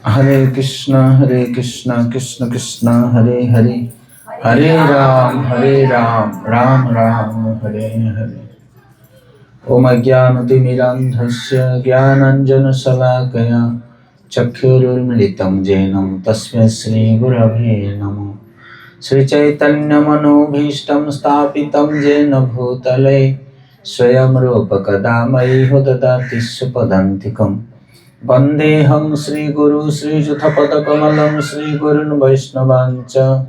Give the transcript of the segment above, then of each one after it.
Hare Krishna, Krishna Krishna, Hare Hare, Hare Ram, Ram Ram, Hare Hare. Om Ajnanatimidandhasya Jnananjanasalakaya Chakshurunmilitam Jenam Tasmai Shri Gurave Namo. Shri Chaitanya Manobhishtam Sthapitam Jena Bhutale Swayam Rupa Kadamai Dodati Supadantikam. Vandeham Shri Guru Shri Juthapada Kamalam Shri Gurun Vaishnavancha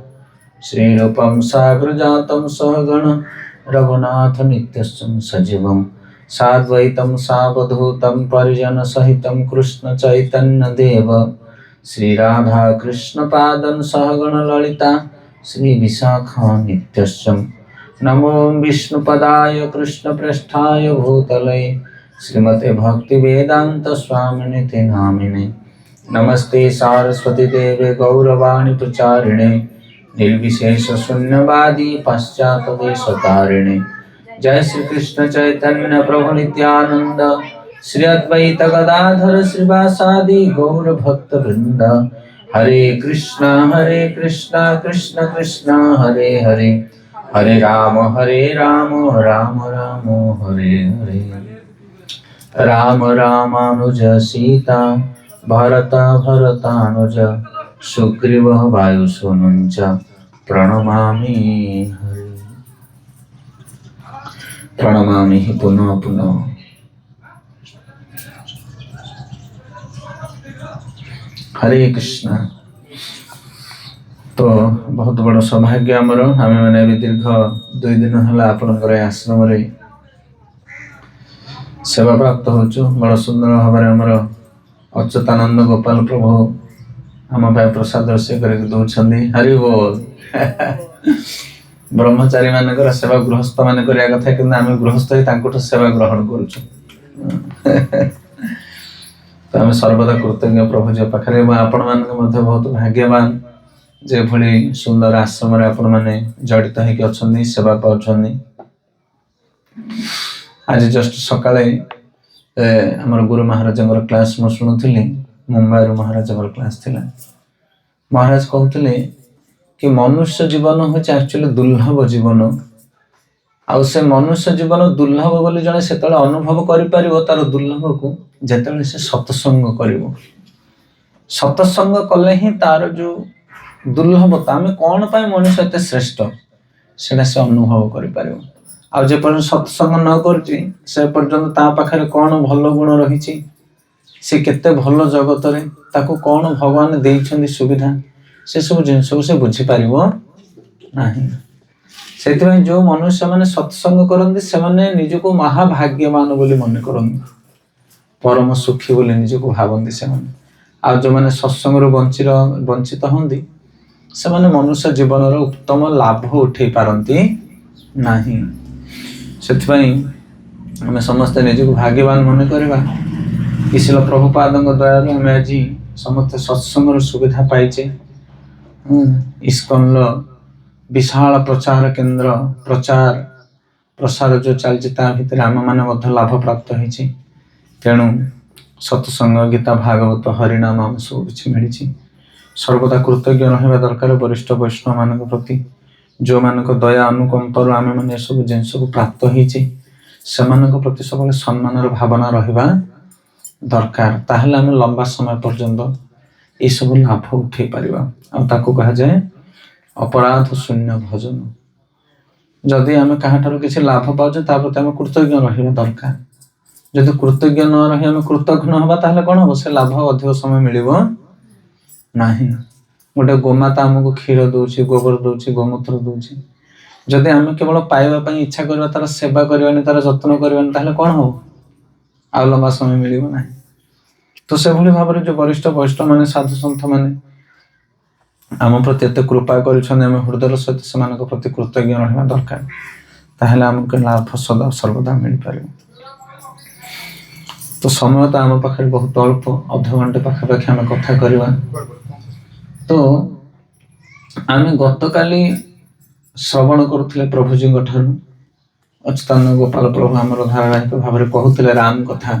Shri Rupam Sagrajatam Sahagana Raghunath Nityasam Sajivam Sadvaitam Savadhutam Parijana Sahitam Krishna Chaitanya Deva Shri Radha Krishna Padan Sahagana Lalita Shri Visakha Nityasam Namo Vishnu Padaya Krishna Prasthaya Bhutale Srimate Bhakti Vedanta Swamini Namine Namaste Saraswati Deve Gauravani Pracharine Nirvishesha Sunyavadi Paschata Deshatarine Jai Sri Krishna Chaitanya Prabhu Nityananda Sri Advaita Gadadhara Srivasadi Gaura Bhakta Vrinda Hare Krishna Krishna Krishna Hare Hare Hare Rama Rama Rama Hare Hare Ram Ramanuja Sita Bharata Bharatanuja Sugriva Vayusununcha Pranamami Hari Pranamami Puno Puno Hare Krishna. तो बहुत बड़ सौभाग्य आमर आम मैंने दीर्घ 2 दिन है आपणकर आश्रम सेवा प्राप्त होचु बड़ सुंदर भाव आमर अच्युतानंद गोपाल प्रभु आम प्रसाद रोषे कर दौरान हरि बोल ब्रह्मचारी मानकर सेवा गृहस्थ मान करिया कथा कि आम गृहस्थ ही सेवा ग्रहण करुचु तो आम सर्वदा कृतज्ञ प्रभु जो पाखे आपण मान बहुत भाग्यवान जे भली सुंदर आश्रम आपण मैंने जड़ित होती सेवा पाँच। आज जस्ट सकाळे आमर गुरु महाराज क्लास मु शुणुली मुंबई महाराज क्लास थिला। महाराज कहते कि मनुष्य जीवन हूँ एक्चुअली दुर्लभ जीवन आउ से मनुष्य जीवन दुर्लभ बोली जड़े से अनुभव कर तार दुर्लभ को जिते से सत्संग कर सत्संग कले ही तार जो दुर्लभता आम कौन पाई मनुष्य एत श्रेष्ठ से अनुभव कर आज सत्संग न कर कौन भल गुण रही सी केते भल जगत रे ताको कौन भगवान देइछन्ति सुविधा से सब जिनस से बुझीपार नहीं। से जो मनुष्य मैंने सत्संग करते से निजको महाभाग्यवान बोली मन करते परम सुखी बोली निजको भावती से आ जो मैंने सत्संग वंचित होंगे से मनुष्य जीवन उत्तम लाभ उठे पारती नहीं। से आम समस्ते निजको भाग्यवान मन करवा किसी प्रभुपाद दया आम आज समस्त सत्संग सुविधा पाइचे। इस्कन विशाल प्रचार केन्द्र प्रचार प्रसार जो चलती भीतर आम मैंने लाभ प्राप्त होती तेणु सत्संग गीता भागवत हरिनाम आम सब किसी मिली सर्वदा कृतज्ञ रहा दरकार वरिष्ठ वैष्णव मान प्रति जो मान दया अनुकंपर आम मैंने सब जिन सब प्राप्त होती प्रति सब सम्मान भावना रहा दरकार ताहले आम लंबा समय पर्यंत ये सब लाभ उठे पारिबा कहा जाए अपराध शून्य भजन। जदि आम क्या किसी लाभ पाचे प्रति आम कृतज्ञ रहा दरकार जदि कृतज्ञ न रही आम कृतज्ञ हवा ताहले कौन हम से लाभ अधिक समय मिलिबो नहीं। गोटे गोमाता आमको क्षीर दौची गोबर दौची गोमूत्र दौची जदि आम केवल पाइबा इच्छा करवा तार सेवा करवानी तार जत्न करवानी ताहले कौन हो आ लंबा समय मिलिबो नहीं। तो से भली भाव जो वरिष्ठ वैष्णव माने साधु सन्थ माने आम प्रति एत कृपा कर हृदय सहित से प्रति कृतज्ञ रहा दरकार ताहले आमको लाभ सदा सर्वदा मिल पार। तो समय तो आम पाखे बहुत अल्प अधघंटे पाखापाखि आम कथा करवा। तो आम गत काली श्रवण करुले प्रभुजी अच्युतानंद गोपाल प्रभु आमर धारावाहिक भाव कहते राम कथा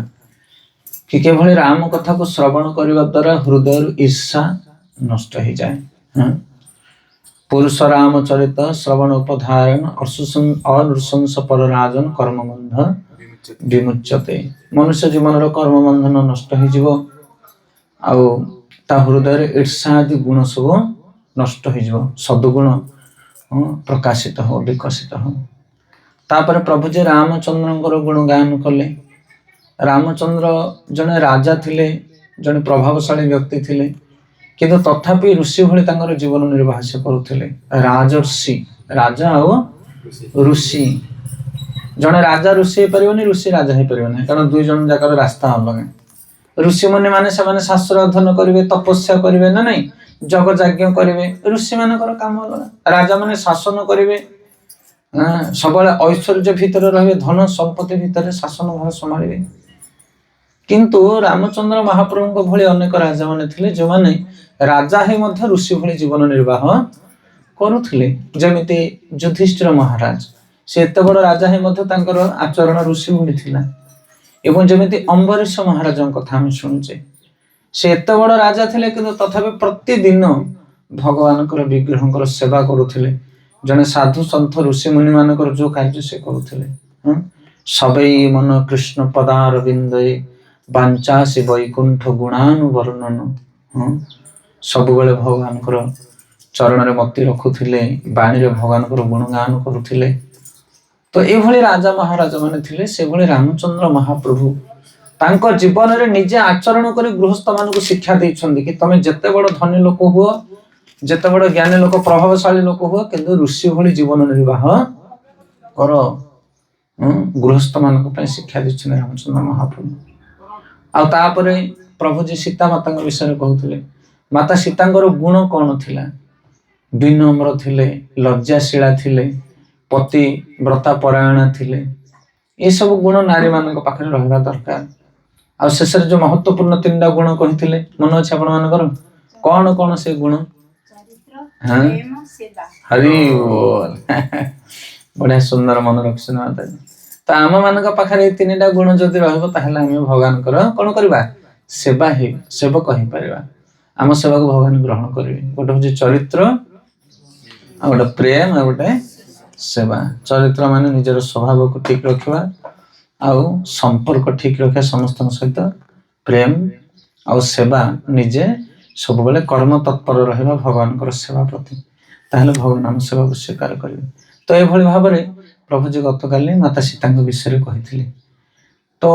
कि केवल राम कथा को श्रवण करने द्वारा हृदय ईर्षा नष्ट हो जाए। पुरुष राम चरित श्रवण उपधारण अनुशंस पर राजन कर्मबंध विमुच्यते। मनुष्य जीवन कर्म बंधन नष्ट हो हृदय ईर्षा आदि गुण सब नष्ट हो सदगुण प्रकाशित हो विकसित हो। तापर प्रभु जी रामचंद्र गुणगान कले। रामचंद्र जड़े राजा थिले, जड़े प्रभावशाली व्यक्ति थिले, किंतु तथापि ऋषि भली तांकर जीवन निर्वाह से करुथिले। राजर्षि राजा और ऋषि, जड़े राजा ऋषि हो परिबनी, ऋषि राजा हो परिबनी, कारण दुई जन जाकर रास्ता अलग। ऋषि मुनि माने से शास्त्र अध्ययन करेंगे, तपस्या करेंगे ना नहीं, जग यज्ञ करेंगे, ऋषि मानकर काम अलग। राजा माने शासन करेंगे, सब ऐश्वर्य भितर रहे, धन संपत्ति भितर शासन भाव संभाଳିबे। किंतु रामचंद्र महाप्रभु भली अनेक राजा माने थिले जो माने राजा हे मध्य ऋषि भली जीवन निर्वाह करुथिले। जेमिति युधिष्ठिर महाराज, से एते बड़ राजा हे मध्य तांकर आचरण ऋषि भली थिला। एवं जेमिति अम्बरीश महाराज कथा हम शुणुचे, से एते बड़ राजा थिले किंतु तथापि प्रतिदिन भगवानकर विग्रहंकर सेवा करुथिले। जने साधु संत ऋषि मुनि मानकर जो कार्य से करुथिले। सबई मन कृष्ण पदारविंदे बांचासी वैकुंठ गुणानुवर्णन। सब बेले भगवानकर चरण में मति रखुथिले, बाणी भगवानकर गुणगान करुथिले। तो ये राजा महाराजा माने थिले, से भली रामचंद्र महाप्रभु तांको जीवन रे निजे आचरण करी गृहस्थ मानक शिक्षा दैछन्ति कि तमे जते बड़ धनी लोक हुओ, जते बड़ ज्ञानी लोक, प्रभावशाली लोक हुओ, किंतु ऋषि भली जीवन निर्वाह कर। गृहस्थ मानक पय शिक्षा दैछन्ति रामचंद्र महाप्रभु। आ तापरे प्रभु जी सीता माता विषय कहते। माता सीतांकर गुण कौन थिला? विनम्र थिले, लज्जाशीला थिले, पति व्रता परायणा थिले। ये सब गुण नारी मान पाखे रहा दरकार। आ शेष जो महत्वपूर्ण 3टा गुण कही मन अच्छे आपण मानकर कौन कौन से गुण? हाँ हरि बोल बढ़िया सुंदर मन रखी माता। तो आम मान पाखे 3टा गुण जदि भगवान कौन करवा सेवा ही सेवक ही पारिबा। आम सेवा को भगवान ग्रहण करेंगे। गोटे हूँ चरित्र, आ गोटे प्रेम, आ गोटे सेवा। चरित्र माने निजर स्वभाव को ठीक रखा, आउ संपर्क ठीक रखा समस्त सहित, प्रेम आउ सेवा निजे सब बेले कर्म तत्पर रहा भगवान सेवा प्रति, ताहले भगवान आम सेवा को स्वीकार करेंगे। तो ये भाव में प्रभु जी गत काली माता सीता विषय कही। तो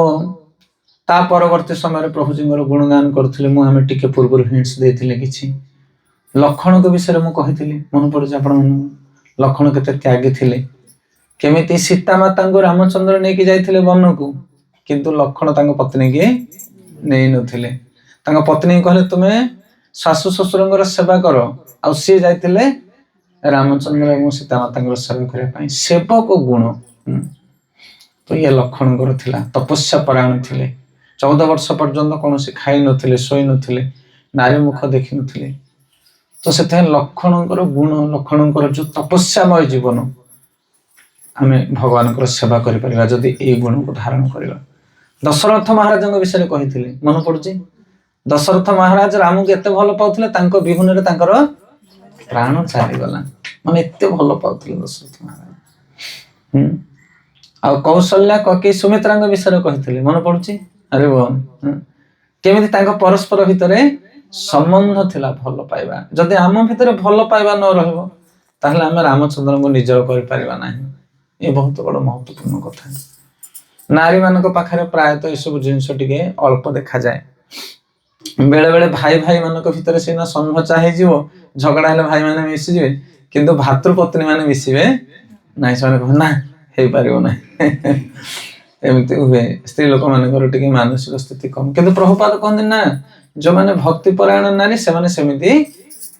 ता परवर्ती समय प्रभु जी गुणगान करथिले। मु हमें टिके पूर्व हिंट्स देथिले किछि लक्षण के विषय मु कहिथिले। मन पड़े आपण लक्षण केते त्यागी थिले, केमिति सीता माता को रामचंद्र नेकी जाइथिले वन को, किंतु लक्षण तांको पत्नी के नै नथिले। तांको पत्नी कहले तुमे सासु ससुरंगर सेवा करो, आ सी जाइथिले रामचंद्र एवं सीता माता सेवा करने सेवक गुण। तो ये लक्षण थिला। तपस्या परायण थिले। 14 वर्ष पर्यंत कौन से खाई नथिले, शोई नथिले, नारी मुख देखि नथिले। तो से लक्षणकर गुण, लक्षणकर जो तपस्यामय जीवन आमे भगवान सेवा करि परिबा जदि ए गुण को धारण करिबा। दशरथ महाराज विषय कही मन पड़ुछि। दशरथ महाराज राम को एते भल पाउथिले, तांको विहुन रे तांकर प्राण चली गला। माने एते भल पाउथिले दशरथ महाराज। आ कौशल्या ककी सुमित्रा विषय कही मन पड़ुछि। अरे वो केमिति तांको परस्पर भितरे संबंध थिला भल पाइबा। जदि आम भितरे भल पाइबा न रहबो ताहले आमे रामचंद्र को निजर करि परिबा नाही। ये बहुत बड़ महत्वपूर्ण कथा। नारी मानक पाखरे प्रायतः सब जिनस टिके अल्प देखा जाए। बेले बेले भाई भाई मानक भितर सीना संघ चाहे जीवो, झगड़ा हेले भाई माने मिसी जिवे, किंतु भातृ पत्नी माने मिसिबे नाही। से कह ना हे पारिबो नाही। एमती हुए। स्त्री लोक मानकर टिके मानसिक स्थिति कम, किंतु प्रभुपाद कहते ना जो माने भक्ति परायण नारी से माने सेमिति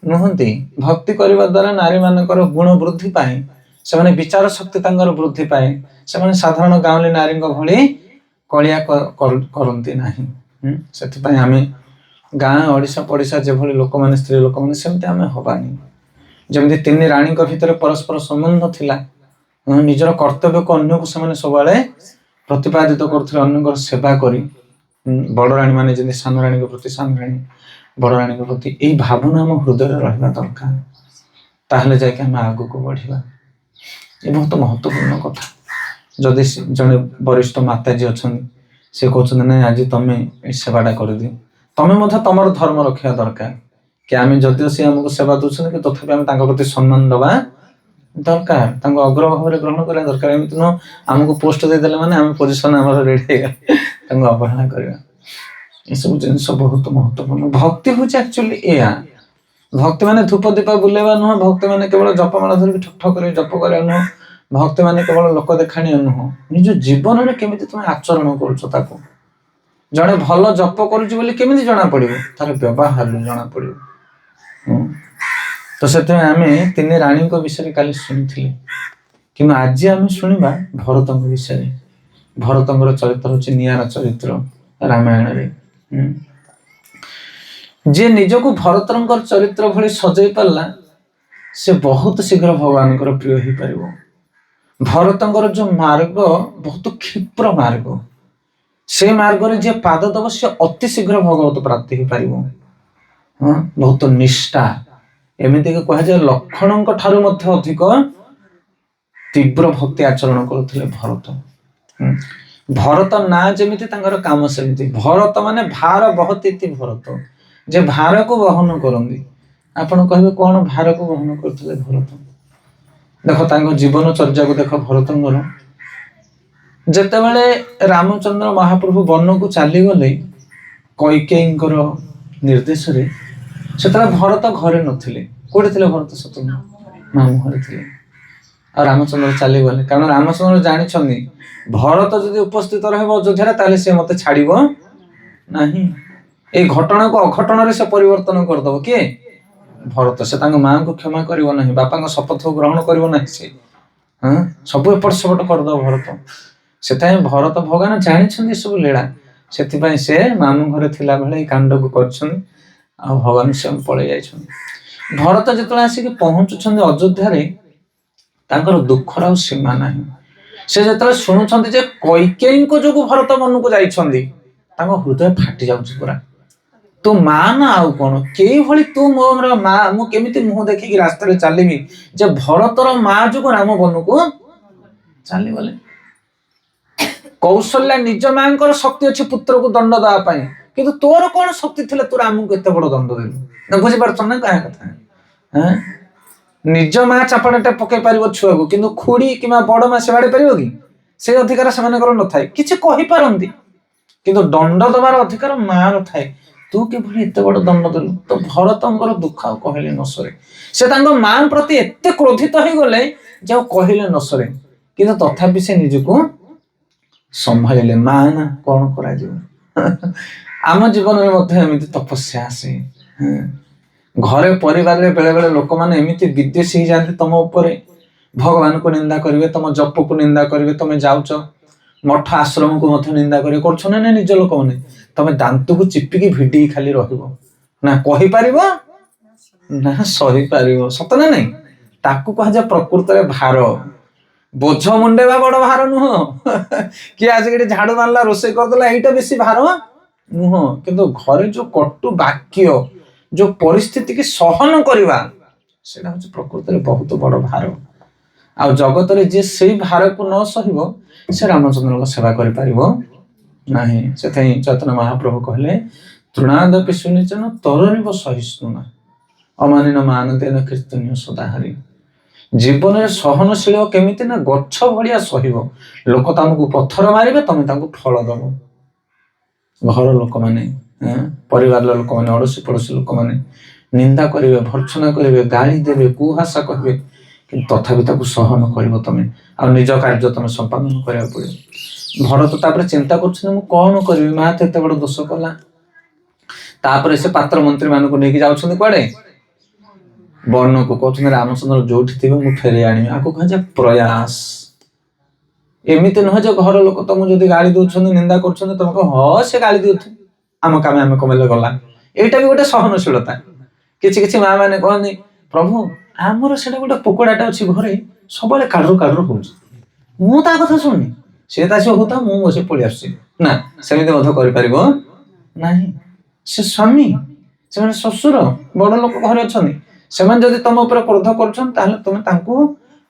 नुहंती। भक्ति करबा द्वारा नारी मानकर गुण वृद्धि पाए, से माने विचार शक्ति तांगर वृद्धि पाए। से माने साधारण गांवली नारी भली कलिया करंती नाही। सेति पय आमे गाँ ओडिशा पडिशा जे भली लोक माने स्त्री लोक माने सेमति आमे होबानी। जेमति 3 रानी भितर परस्पर संबंध थिला, निजर कर्तव्य को अन्य को से माने सबले प्रतिपादित करथिले, अन्य सेवा करी ବଡ଼ ରାଣୀ ମାନେ ଯେମିତି ସାନ ରାଣୀଙ୍କ ପ୍ରତି ସାନ ରାଣୀ, ବଡ଼ ରାଣୀଙ୍କ ପ୍ରତି ଏଇ ଭାବନା ଆମ ହୃଦୟରେ ରହିବା ଦରକାର। ତାହେଲେ ଯାଇକି ଆମେ ଆଗକୁ ବଢିବା। ଏ ବହୁତ ମହତ୍ୱପୂର୍ଣ୍ଣ କଥା। ଯଦି ଜଣେ ବରିଷ୍ଠ ମାତାଜୀ ଅଛନ୍ତି, ସେ କହୁଛନ୍ତି ନାଇଁ ଆଜି ତମେ ଏ ସେବାଟା କରିଦିଅ, ତମେ ମଧ୍ୟ ତମର ଧର୍ମ ରଖିବା ଦରକାର। କି ଆମେ ଯଦିଓ ସେ ଆମକୁ ସେବା ଦଉଛନ୍ତି କି ତଥାପି ଆମେ ତାଙ୍କ ପ୍ରତି ସମ୍ମାନ ଦବା ଦରକାର, ତାଙ୍କୁ ଅଗ୍ରଭାବରେ ଗ୍ରହଣ କରିବା ଦରକାର। ଏମିତି ନୁହଁ ଆମକୁ ପୋଷ୍ଟ ଦେଇଦେଲେ ମାନେ ଆମେ ପୋଜିସନ ଆମର ରେଡି ହେଇଗଲା ତାଙ୍କୁ ଅବହେଳା କରିବା। ଏସବୁ ଜିନିଷ ବହୁତ ମହତ୍ୱପୂର୍ଣ୍ଣ। ଭକ୍ତି ହଉଛି ଆକ୍ଚୁଆଲି ଏୟା। ଭକ୍ତି ମାନେ ଧୂପ ଦୀପ ବୁଲେଇବା ନୁହଁ, ଭକ୍ତି ମାନେ କେବଳ ଜପମାଳ ଧରିକି ଠକ୍ ଠକ୍ କରି ଜପ କରିବା ନୁହଁ, ଭକ୍ତି ମାନେ କେବଳ ଲୋକ ଦେଖାଣିଆ ନୁହଁ, ନିଜ ଜୀବନରେ କେମିତି ତମେ ଆଚରଣ କରୁଛ ତାକୁ। ଜଣେ ଭଲ ଜପ କରୁଛି ବୋଲି କେମିତି ଜଣା ପଡିବ? ତାର ବ୍ୟବହାରରୁ ଜଣା ପଡିବ। ତ ସେଥିପାଇଁ ଆମେ ତିନି ରାଣୀଙ୍କ ବିଷୟରେ କାଲି ଶୁଣିଥିଲେ, କିନ୍ତୁ ଆଜି ଆମେ ଶୁଣିବା ଭରତଙ୍କ ବିଷୟରେ। ଭରତଙ୍କର ଚରିତ୍ର ହଉଛି ନିଆରା ଚରିତ୍ର ରାମାୟଣରେ। ଯିଏ ନିଜକୁ ଭରତଙ୍କର ଚରିତ୍ର ଭଳି ସଜେଇ ପାରିଲା, ସେ ବହୁତ ଶୀଘ୍ର ଭଗବାନଙ୍କର ପ୍ରିୟ ହେଇପାରିବ। ଭରତଙ୍କର ଯୋଉ ମାର୍ଗ ବହୁତ କ୍ଷିପ୍ର ମାର୍ଗ, ସେ ମାର୍ଗରେ ଯିଏ ପାଦ ଦବ ସେ ଅତି ଶୀଘ୍ର ଭଗବତ ପ୍ରାପ୍ତି ହେଇପାରିବ। ବହୁତ ନିଷ୍ଠା, ଏମିତିକି କୁହାଯାଏ ଲକ୍ଷ୍ମଣଙ୍କ ଠାରୁ ମଧ୍ୟ ଅଧିକ ତୀବ୍ର ଭକ୍ତି ଆଚରଣ କରୁଥିଲେ ଭରତ। ଭରତ ନା ଯେମିତି ତାଙ୍କର କାମ ସେମିତି। ଭରତ ମାନେ ଭାର ବହତି ଇତି ଭରତ, ଯେ ଭାରକୁ ବହନ କରନ୍ତି। ଆପଣ କହିବେ କଣ ଭାରକୁ ବହନ କରୁଥିଲେ ଭରତ? ଦେଖ ତାଙ୍କ ଜୀବନ ଚର୍ଯ୍ୟାକୁ ଦେଖ ଭରତଙ୍କର। ଯେତେବେଳେ ରାମଚନ୍ଦ୍ର ମହାପ୍ରଭୁ ବନକୁ ଚାଲିଗଲେ କୈକେୟୀଙ୍କର ନିର୍ଦ୍ଦେଶରେ, ସେତେବେଳେ ଭରତ ଘରେ ନଥିଲେ। କୋଉଠି ଥିଲେ ଭରତ? ଶତ୍ରୁଘ୍ନ ମାମୁଁ ଘରେ ଥିଲେ। ଆଉ ରାମଚନ୍ଦ୍ର ଚାଲିଗଲେ, କାରଣ ରାମଚନ୍ଦ୍ର ଜାଣିଛନ୍ତି ଭରତ ଯଦି ଉପସ୍ଥିତ ରହିବ ଅଯୋଧ୍ୟାରେ ତାହେଲେ ସେ ମତେ ଛାଡିବ ନାହିଁ। ଏଇ ଘଟଣାକୁ ଅଘଟଣରେ ସେ ପରିବର୍ତ୍ତନ କରିଦବ। କିଏ? ଭରତ। ସେ ତାଙ୍କ ମାଙ୍କୁ କ୍ଷମା କରିବ ନାହିଁ, ବାପାଙ୍କ ଶପଥକୁ ଗ୍ରହଣ କରିବ ନାହିଁ। ସେ ସବୁ ଏପଟ ସେପଟ କରିଦବ ଭରତ। ସେଥିପାଇଁ ଭରତ ଭଗବାନ ଜାଣିଛନ୍ତି ସବୁ ଲୀଳା, ସେଥିପାଇଁ ସେ ମାମୁଁ ଘରେ ଥିଲା ବେଳେ ଏଇ କାଣ୍ଡକୁ କରିଛନ୍ତି। ଆଉ ଭଗବାନ ସ୍ୱୟଂ ପଳେଇ ଯାଇଛନ୍ତି। ଭରତ ଯେତେବେଳେ ଆସିକି ପହଞ୍ଚୁଛନ୍ତି ଅଯୋଧ୍ୟାରେ, ତାଙ୍କର ଦୁଃଖର ଆଉ ସୀମା ନାହିଁ। ସେ ଯେତେବେଳେ ଶୁଣୁଛନ୍ତି ଯେ କୈକେୟୀଙ୍କ ଯୋଗୁଁ ଭରତ ବନକୁ ଯାଇଛନ୍ତି, ତାଙ୍କ ହୃଦୟ ଫାଟି ଯାଉଛି ପୁରା। ତୁ ମା ନା ଆଉ କଣ? କେଇଭଳି ତୁ ମୋର ମା, ମୁଁ କେମିତି ମୁହଁ ଦେଖିକି ରାସ୍ତାରେ ଚାଲିବି ଯେ ଭରତର ମା ଯୋଗୁଁ ରାମ ବନକୁ ଚାଲିଗଲେ। କୌଶଲ୍ୟା ନିଜ ମାଙ୍କର ଶକ୍ତି ଅଛି ପୁତ୍ରକୁ ଦଣ୍ଡ ଦେବା ପାଇଁ, କିନ୍ତୁ ତୋର କଣ ଶକ୍ତି ଥିଲେ ତୁ ରାମକୁ ଏତେ ବଡ ଦଣ୍ଡ ଦେଲୁ? ବୁଝିପାରୁଛ ନା କାହା କଥା? ନିଜ ମା ଚାପଡ଼ାଟା ପକେଇ ପାରିବ ଛୁଆକୁ, କିନ୍ତୁ ଖୁଡି କିମ୍ବା ବଡ ମା ସେ ବାଡେଇ ପାରିବ କି? ସେ ଅଧିକାର ସେମାନଙ୍କର ନଥାଏ। କିଛି କହିପାରନ୍ତି କିନ୍ତୁ ଦଣ୍ଡ ଦେବାର ଅଧିକାର ମାର ଥାଏ। ତୁ କିଭଳି ଏତେ ବଡ ଦଣ୍ଡ ଦେଲୁ? ତ ଭରତଙ୍କର ଦୁଃଖ ଆଉ କହିଲେ ନ ସରେ। ସେ ତାଙ୍କ ମା ପ୍ରତି ଏତେ କ୍ରୋଧିତ ହେଇଗଲେ ଯେ ଆଉ କହିଲେ ନ ସରେ। କିନ୍ତୁ ତଥାପି ସେ ନିଜକୁ ସମ୍ଭାଳିଲେ। ମା ନା କଣ କରାଯିବ? ଆମ ଜୀବନରେ ମଧ୍ୟ ଏମିତି ତପସ୍ୟା ଆସେ। ଘରେ ପରିବାରରେ ବେଳେ ବେଳେ ଲୋକମାନେ ଏମିତି ବିଦ୍ୱେଷୀ ହେଇଯାନ୍ତି ତମ ଉପରେ, ଭଗବାନଙ୍କୁ ନିନ୍ଦା କରିବେ, ତମ ଜପକୁ ନିନ୍ଦା କରିବେ। ତମେ ଯାଉଛ ମଠ ଆଶ୍ରମକୁ ମଧ୍ୟ ନିନ୍ଦା କରିବେ। କରୁଛ ନା ନାଇଁ? ନିଜ ଲୋକମାନେ ତମେ ଦାନ୍ତକୁ ଚିପିକି ଭିଡିକି ଖାଲି ରହିବ, ନା କହିପାରିବ ନା ସହିପାରିବ। ସତ ନା ନାଇଁ? ତାକୁ କୁହାଯାଏ ପ୍ରକୃତରେ ଭାର। ବୋଝ ମୁଣ୍ଡେଇବା ବଡ ଭାର ନୁହଁ। କିଏ ଆଜି ଏଠି ଝାଡୁ ମାରିଲା, ରୋଷେଇ କରିଦେଲା, ଏଇଟା ବେଶୀ ଭାର ନୁହଁ। କିନ୍ତୁ ଘରେ ଯୋଉ କଟୁ ବାକ୍ୟ, ଯୋଉ ପରିସ୍ଥିତିକି ସହନ କରିବା, ସେଇଟା ହଉଛି ପ୍ରକୃତରେ ବହୁତ ବଡ ଭାର। ଆଉ ଜଗତରେ ଯିଏ ସେଇ ଭାରକୁ ନ ସହିବ, ସେ ରାମଚନ୍ଦ୍ରଙ୍କ ସେବା କରିପାରିବ ନାହିଁ। ସେଥିପାଇଁ ଚୈତନ୍ୟ ମହାପ୍ରଭୁ କହିଲେ, ତୃଣାଦପି ସୁନିଚନ ତରଣିବ ସହିଷ୍ଣୁନା ଅମାନିନ ମାନଦେନ କୀର୍ତ୍ତନୀୟ ସଦାହରି। ଜୀବନରେ ସହନଶୀଳ କେମିତି ନା ଗଛ ଭଳିଆ ସହିବ। ଲୋକ ତମକୁ ପଥର ମାରିବେ, ତମେ ତାଙ୍କୁ ଫଳ ଦବ। ଘର ଲୋକମାନେ, ପରିବାରର ଲୋକମାନେ, ଅଡୋଶୀ ପଡୋଶୀ ଲୋକମାନେ ନିନ୍ଦା କରିବେ, ଭର୍ତ୍ସନା କରିବେ, ଗାଳି ଦେବେ, କୁହାସା କହିବେ, କିନ୍ତୁ ତଥାପି ତାକୁ ସହନ କରିବ ତମେ। ଆଉ ନିଜ କାର୍ଯ୍ୟ ତମେ ସମ୍ପାଦନ କରିବାକୁ ପଡିବ। ଭରତ ତାପରେ ଚିନ୍ତା କରୁଛନ୍ତି ମୁଁ କଣ କରିବି, ମା ତ ଏତେ ବଡ ଦୋଷ କଲା। ତାପରେ ସେ ପାତ୍ର ମନ୍ତ୍ରୀ ମାନଙ୍କୁ ନେଇକି ଯାଉଛନ୍ତି କୁଆଡେ? ବନକୁ। କହୁଛନ୍ତି ରାମଚନ୍ଦ୍ର ଯୋଉଠି ଥିବେ ମୁଁ ଫେରେଇ ଆଣିବି। ଆକୁ କୁହାଯାଏ ପ୍ରୟାସ। ଏମିତି ନୁହେଁ ଯେ ଘର ଲୋକ ତମକୁ ଯଦି ଗାଳି ଦଉଛନ୍ତି, ନିନ୍ଦା କରୁଛନ୍ତି, ତମେ କହ ହଁ ସେ ଗାଳି ଦଉଥିବେ, ଆମ କାମ ଆମେ କମେଇଲେ ଗଲା। ଏଇଟା ବି ଗୋଟେ ସହନଶୀଳତା। କିଛି କିଛି ମା ମାନେ କହନ୍ତି, ପ୍ରଭୁ ଆମର ସେଟା ଗୋଟେ କୁକୁଡ଼ାଟା ଅଛି ଘରେ, ସବୁବେଳେ କାଡରୁ କାଡରୁ ହଉଛି, ମୁଁ ତା କଥା ଶୁଣୁନି, ସେ ତା ସେ ହଉତା, ମୁଁ ବସେ ପଳେଇ ଆସୁଛି। ନା ସେମିତି ମଧ୍ୟ କରିପାରିବ ନାହିଁ। ସେ ସ୍ୱାମୀ, ସେମାନେ ଶ୍ୱଶୁର, ବଡ ଲୋକ ଘରେ ଅଛନ୍ତି, ସେମାନେ ଯଦି ତମ ଉପରେ କ୍ରୋଧ କରୁଛନ୍ତି ତାହେଲେ ତମେ ତାଙ୍କୁ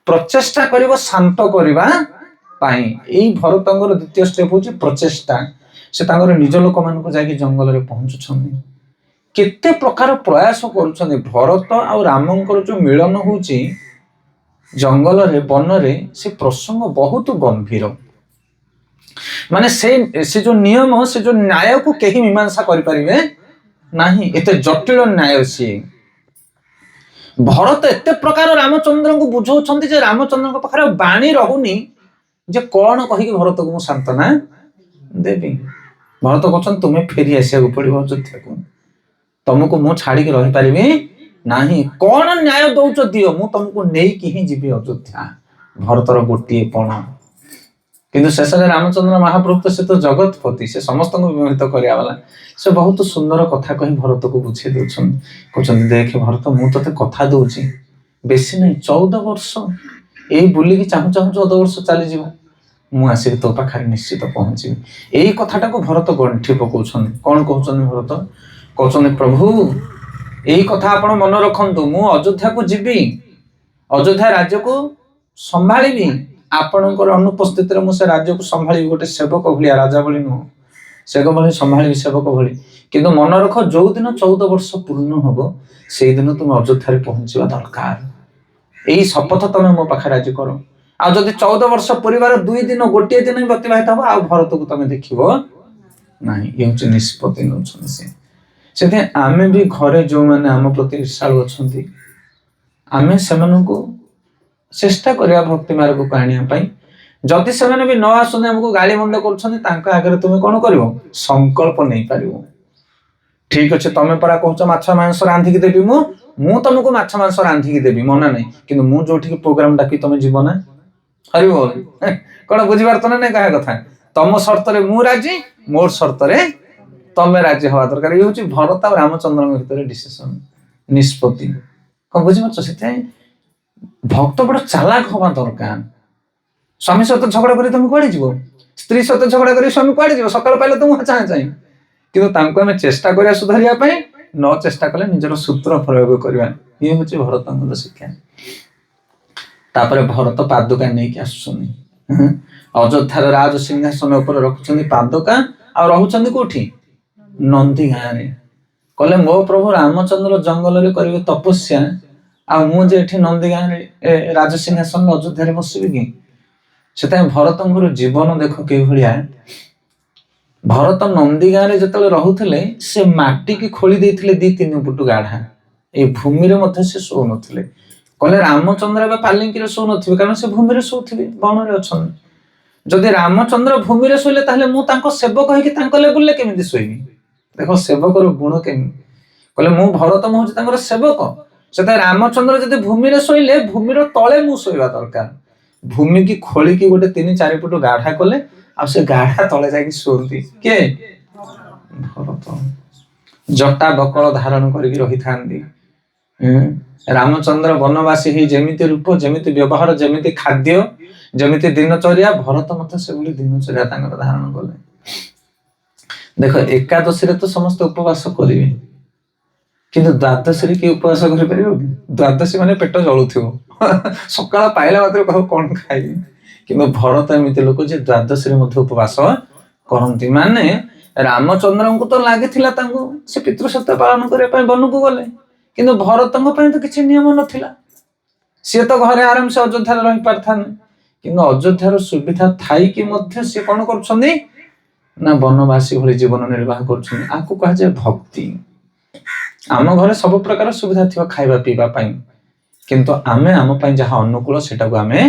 ପ୍ରଚେଷ୍ଟା କରିବ ଶାନ୍ତ କରିବା ପାଇଁ। ଏଇ ଭରତଙ୍କର ଦ୍ୱିତୀୟ ଷ୍ଟେପ ହଉଛି ପ୍ରଚେଷ୍ଟା। ସେ ତାଙ୍କର ନିଜ ଲୋକମାନଙ୍କୁ ଯାଇକି ଜଙ୍ଗଲରେ ପହଞ୍ଚୁଛନ୍ତି, କେତେ ପ୍ରକାର ପ୍ରୟାସ କରୁଛନ୍ତି। ଭରତ ଆଉ ରାମଙ୍କର ଯୋଉ ମିଳନ ହଉଛି ଜଙ୍ଗଲରେ, ବନରେ, ସେ ପ୍ରସଙ୍ଗ ବହୁତ ଗମ୍ଭୀର। ମାନେ ସେ ଯୋଉ ନିୟମ, ସେ ଯୋଉ ନ୍ୟାୟକୁ କେହି ମୀମାଂସା କରିପାରିବେ ନାହିଁ, ଏତେ ଜଟିଳ ନ୍ୟାୟ ସିଏ। ଭରତ ଏତେ ପ୍ରକାର ରାମଚନ୍ଦ୍ରଙ୍କୁ ବୁଝାଉଛନ୍ତି ଯେ ରାମଚନ୍ଦ୍ରଙ୍କ ପାଖରେ ବାଣୀ ରହୁନି ଯେ କଣ କହିକି ଭରତକୁ ମୁଁ ସାନ୍ତ୍ୱନା ଦେବି। ଭରତ କହୁଛନ୍ତି ତୁମେ ଫେରି ଆସିବାକୁ ପଡିବ ଅଯୋଧ୍ୟାକୁ, ତମକୁ ମୁଁ ଛାଡିକି ରହିପାରିବି ନାହିଁ, କଣ ନ୍ୟାୟ ଦଉଛ ଦିଅ, ମୁଁ ତମକୁ ନେଇକି ହିଁ ଯିବି ଅଯୋଧ୍ୟା। ଭରତର ଗୋଟିଏ ପଣ। କିନ୍ତୁ ଶେଷରେ ରାମଚନ୍ଦ୍ର ମହାପ୍ରଭୁ, ସେ ତ ଜଗତପତି, ସେ ସମସ୍ତଙ୍କୁ ବିମୋହିତ କରିବା ବାଲା, ସେ ବହୁତ ସୁନ୍ଦର କଥା କହି ଭରତକୁ ବୁଝେଇ ଦଉଛନ୍ତି। କହୁଛନ୍ତି ଦେଖେ ଭରତ, ମୁଁ ତତେ କଥା ଦଉଛି, ବେଶୀ ନାହିଁ 14 ବର୍ଷ, ଏଇ ବୁଲିକି ଚାହୁଁ ଚାହୁଁ 14 ବର୍ଷ ଚାଲିଯିବ, ମୁଁ ଆସିକି ତୋ ପାଖରେ ନିଶ୍ଚିତ ପହଞ୍ଚିବି। ଏଇ କଥାଟାକୁ ଭରତ ଗଣ୍ଠି ପକଉଛନ୍ତି। କଣ କହୁଛନ୍ତି ଭରତ? କହୁଛନ୍ତି ପ୍ରଭୁ ଏଇ କଥା ଆପଣ ମନେ ରଖନ୍ତୁ, ମୁଁ ଅଯୋଧ୍ୟାକୁ ଯିବି, ଅଯୋଧ୍ୟା ରାଜ୍ୟକୁ ସମ୍ଭାଳିବି, ଆପଣଙ୍କର ଅନୁପସ୍ଥିତିରେ ମୁଁ ସେ ରାଜ୍ୟକୁ ସମ୍ଭାଳିବି, ଗୋଟେ ସେବକ ଭଳିଆ, ରାଜା ଭଳି ନୁହଁ, ସେବକ ଭଳି ସମ୍ଭାଳିବି, ସେବକ ଭଳି। କିନ୍ତୁ ମନେ ରଖ, ଯୋଉ ଦିନ 14 ବର୍ଷ ପୂର୍ଣ୍ଣ ହବ ସେଇଦିନ ତୁମେ ଅଯୋଧ୍ୟାରେ ପହଞ୍ଚିବା ଦରକାର। ଏଇ ଶପଥ ତମେ ମୋ ପାଖରେ ଆଜି କର। ଆଉ ଯଦି 14 ବର୍ଷ ପରିବାର 2 ଦିନ, ଗୋଟିଏ ଦିନ ବି ଅତିବାହିତ ହବ, ଆଉ ଭରତକୁ ତମେ ଦେଖିବ ନାହିଁ। ଏ ହଉଛି ନିଷ୍ପତ୍ତି ନେଉଛନ୍ତି ସେ। ସେଥିପାଇଁ ଆମେ ବି ଘରେ ଯୋଉମାନେ ଆମ ପ୍ରତି ଈର୍ଷାଳୁ ଅଛନ୍ତି, ଆମେ ସେମାନଙ୍କୁ ଚେଷ୍ଟା କରିବା ଭକ୍ତି ମାର୍ଗକୁ ଆଣିବା ପାଇଁ। ଯଦି ସେମାନେ ବି ନ ଆସନ୍ତି, ଆମକୁ ଗାଳି ମନ୍ଦ କରୁଛନ୍ତି, ତାଙ୍କ ଆଗରେ ତୁମେ କଣ କରିବ? ସଂକଳ୍ପ ନେଇପାରିବ। ଠିକ ଅଛି, ତମେ ପରା କହୁଛ ମାଛ ମାଂସ ରାନ୍ଧିକି ଦେବି, ମୁଁ ତମକୁ ମାଛ ମାଂସ ରାନ୍ଧିକି ଦେବି, ମନା ନାହିଁ, କିନ୍ତୁ ମୁଁ ଯୋଉଠିକି ପ୍ରୋଗ୍ରାମ ଡାକି ତମେ ଯିବ ନା। ହରିବ କଣ ବୁଝିପାରୁଛ ନା ନାଇଁ କାହା କଥା? ତମ ସର୍ତ୍ତରେ ମୁଁ ରାଜି, ମୋର ସର୍ତ୍ତରେ ତମେ ରାଜି ହବା ଦରକାର। ଇଏ ହଉଛି ଭରତ ଆଉ ରାମଚନ୍ଦ୍ରଙ୍କ ଭିତରେ ଡିସିସନ, ନିଷ୍ପତ୍ତି। କଣ ବୁଝିପାରୁଛ? ସେଥିପାଇଁ ଭକ୍ତ ବଡ ଚାଲାକ ହବା ଦରକାର। ସ୍ୱାମୀ ସହିତ ଝଗଡା କରି ତମେ କୁଆଡେ ଯିବ? ସ୍ତ୍ରୀ ସହିତ ଝଗଡା କରି ସ୍ୱାମୀ କୁଆଡେ ଯିବ? ସକାଳ ପାଇଲେ ତ ମୁଁ ଚାହିଁ ଚାହିଁ। କିନ୍ତୁ ତାଙ୍କୁ ଆମେ ଚେଷ୍ଟା କରିବା ସୁଧାରିବା ପାଇଁ, ନ ଚେଷ୍ଟା କଲେ ନିଜର ସୂତ୍ର ପ୍ରୟୋଗ କରିବା। ଇଏ ହଉଛି ଭରତଙ୍କର ଶିକ୍ଷା। ତାପରେ ଭରତ ପାଦୁକା ନେଇକି ଆସୁଛନ୍ତି, ଅଯୋଧ୍ୟାର ରାଜ ସିଂହାସନ ଉପରେ ରଖୁଛନ୍ତି ପାଦୁକା, ଆଉ ରହୁଛନ୍ତି କୋଉଠି? ନନ୍ଦୀ ଗାଁରେ। କହିଲେ ମୋ ପ୍ରଭୁ ରାମଚନ୍ଦ୍ର ଜଙ୍ଗଲରେ କରିବେ ତପସ୍ୟା, ଆଉ ମୁଁ ଯେ ଏଠି ନନ୍ଦୀ ଗାଁରେ ରାଜସିଂହାସନ ଅଯୋଧ୍ୟାରେ ବସିବି କି? ସେଥିପାଇଁ ଭରତଙ୍କର ଜୀବନ ଦେଖ କିଭଳିଆ। ଭରତ ନନ୍ଦୀ ଗାଁରେ ଯେତେବେଳେ ରହୁଥିଲେ, ସେ ମାଟିକି ଖୋଳି ଦେଇଥିଲେ 2-3 ଫୁଟ ଗାଢା। ଏଇ ଭୂମିରେ ମଧ୍ୟ ସେ ଶୋଉନଥିଲେ। କହିଲେ ରାମଚନ୍ଦ୍ର ଏବେ ପାଲିଙ୍କିରେ ଶୋଉନଥିବେ, କାରଣ ସେ ଭୂମିରେ ଶୋଉଥିବେ, ବଣରେ ଅଛନ୍ତି। ଯଦି ରାମଚନ୍ଦ୍ର ଭୂମିରେ ଶୋଇଲେ, ତାହେଲେ ମୁଁ ତାଙ୍କ ସେବକ ହେଇକି ତାଙ୍କ ଲେବୁଲରେ କେମିତି ଶୋଇବି? ଦେଖ ସେବକର ଗୁଣ କେମିତି। କହିଲେ ମୁଁ ଭରତ, ମୁଁ ହଉଛି ତାଙ୍କର ସେବକ। ସେଥିପାଇଁ ରାମଚନ୍ଦ୍ର ଯଦି ଭୂମିରେ ଶୋଇଲେ, ଭୂମିର ତଳେ ମୁଁ ଶୋଇବା ଦରକାର। ଭୂମିକି ଖୋଳିକି ଗୋଟେ 3-4 ଫୁଟ ଗାଢା କଲେ, ଆଉ ସେ ଗାଢା ତଳେ ଯାଇକି ଶୁଅନ୍ତି। କିଏ? ଭରତ। ଜଟା ବକଳ ଧାରଣ କରିକି ରହିଥାନ୍ତି। ରାମଚନ୍ଦ୍ର ବନବାସୀ ହେଇ ଯେମିତି ରୂପ, ଯେମିତି ବ୍ୟବହାର, ଯେମିତି ଖାଦ୍ୟ, ଯେମିତି ଦିନଚର୍ଯ୍ୟା, ଭରତ ମଧ୍ୟ ସେଭଳି ଦିନଚର୍ଯ୍ୟା ତାଙ୍କର ଧାରଣ କଲେ। ଦେଖ ଏକାଦଶୀରେ ତ ସମସ୍ତେ ଉପବାସ କରିବେ, କିନ୍ତୁ ଦ୍ୱାଦଶୀରେ କିଏ ଉପବାସ କରିପାରିବ କି? ଦ୍ୱାଦଶୀ ମାନେ ପେଟ ଜଳୁଥିବ, ସକାଳ ପାଇଲା ମାତ୍ରେ କହିବ କଣ ଖାଇବି। କିନ୍ତୁ ଭରତ ଏମିତି ଲୋକ ଯେ ଦ୍ୱାଦଶୀରେ ମଧ୍ୟ ଉପବାସ କରନ୍ତି। ମାନେ ରାମଚନ୍ଦ୍ରଙ୍କୁ ତ ଲାଗିଥିଲା ତାଙ୍କୁ ସେ ପିତୃସତ୍ୟ ପାଳନ କରିବା ପାଇଁ ବନକୁ ଗଲେ, କିନ୍ତୁ ଭରତଙ୍କ ପାଇଁ ତ କିଛି ନିୟମ ନଥିଲା। ସିଏ ତ ଘରେ ଆରାମସେ ଅଯୋଧ୍ୟାରେ ରହିପାରିଥାନ୍ତେ, କିନ୍ତୁ ଅଯୋଧ୍ୟାର ସୁବିଧା ଥାଇକି ମଧ୍ୟ ସିଏ କଣ କରୁଛନ୍ତି ନା ବନବାସୀ ଭଳି ଜୀବନ ନିର୍ବାହ କରୁଛନ୍ତି। ଆକୁ କୁହାଯାଏ ଭକ୍ତି। ଆମ ଘରେ ସବୁ ପ୍ରକାର ସୁବିଧା ଥିବ ଖାଇବା ପିଇବା ପାଇଁ, କିନ୍ତୁ ଆମେ ଆମ ପାଇଁ ଯାହା ଅନୁକୂଳ ସେଟାକୁ ଆମେ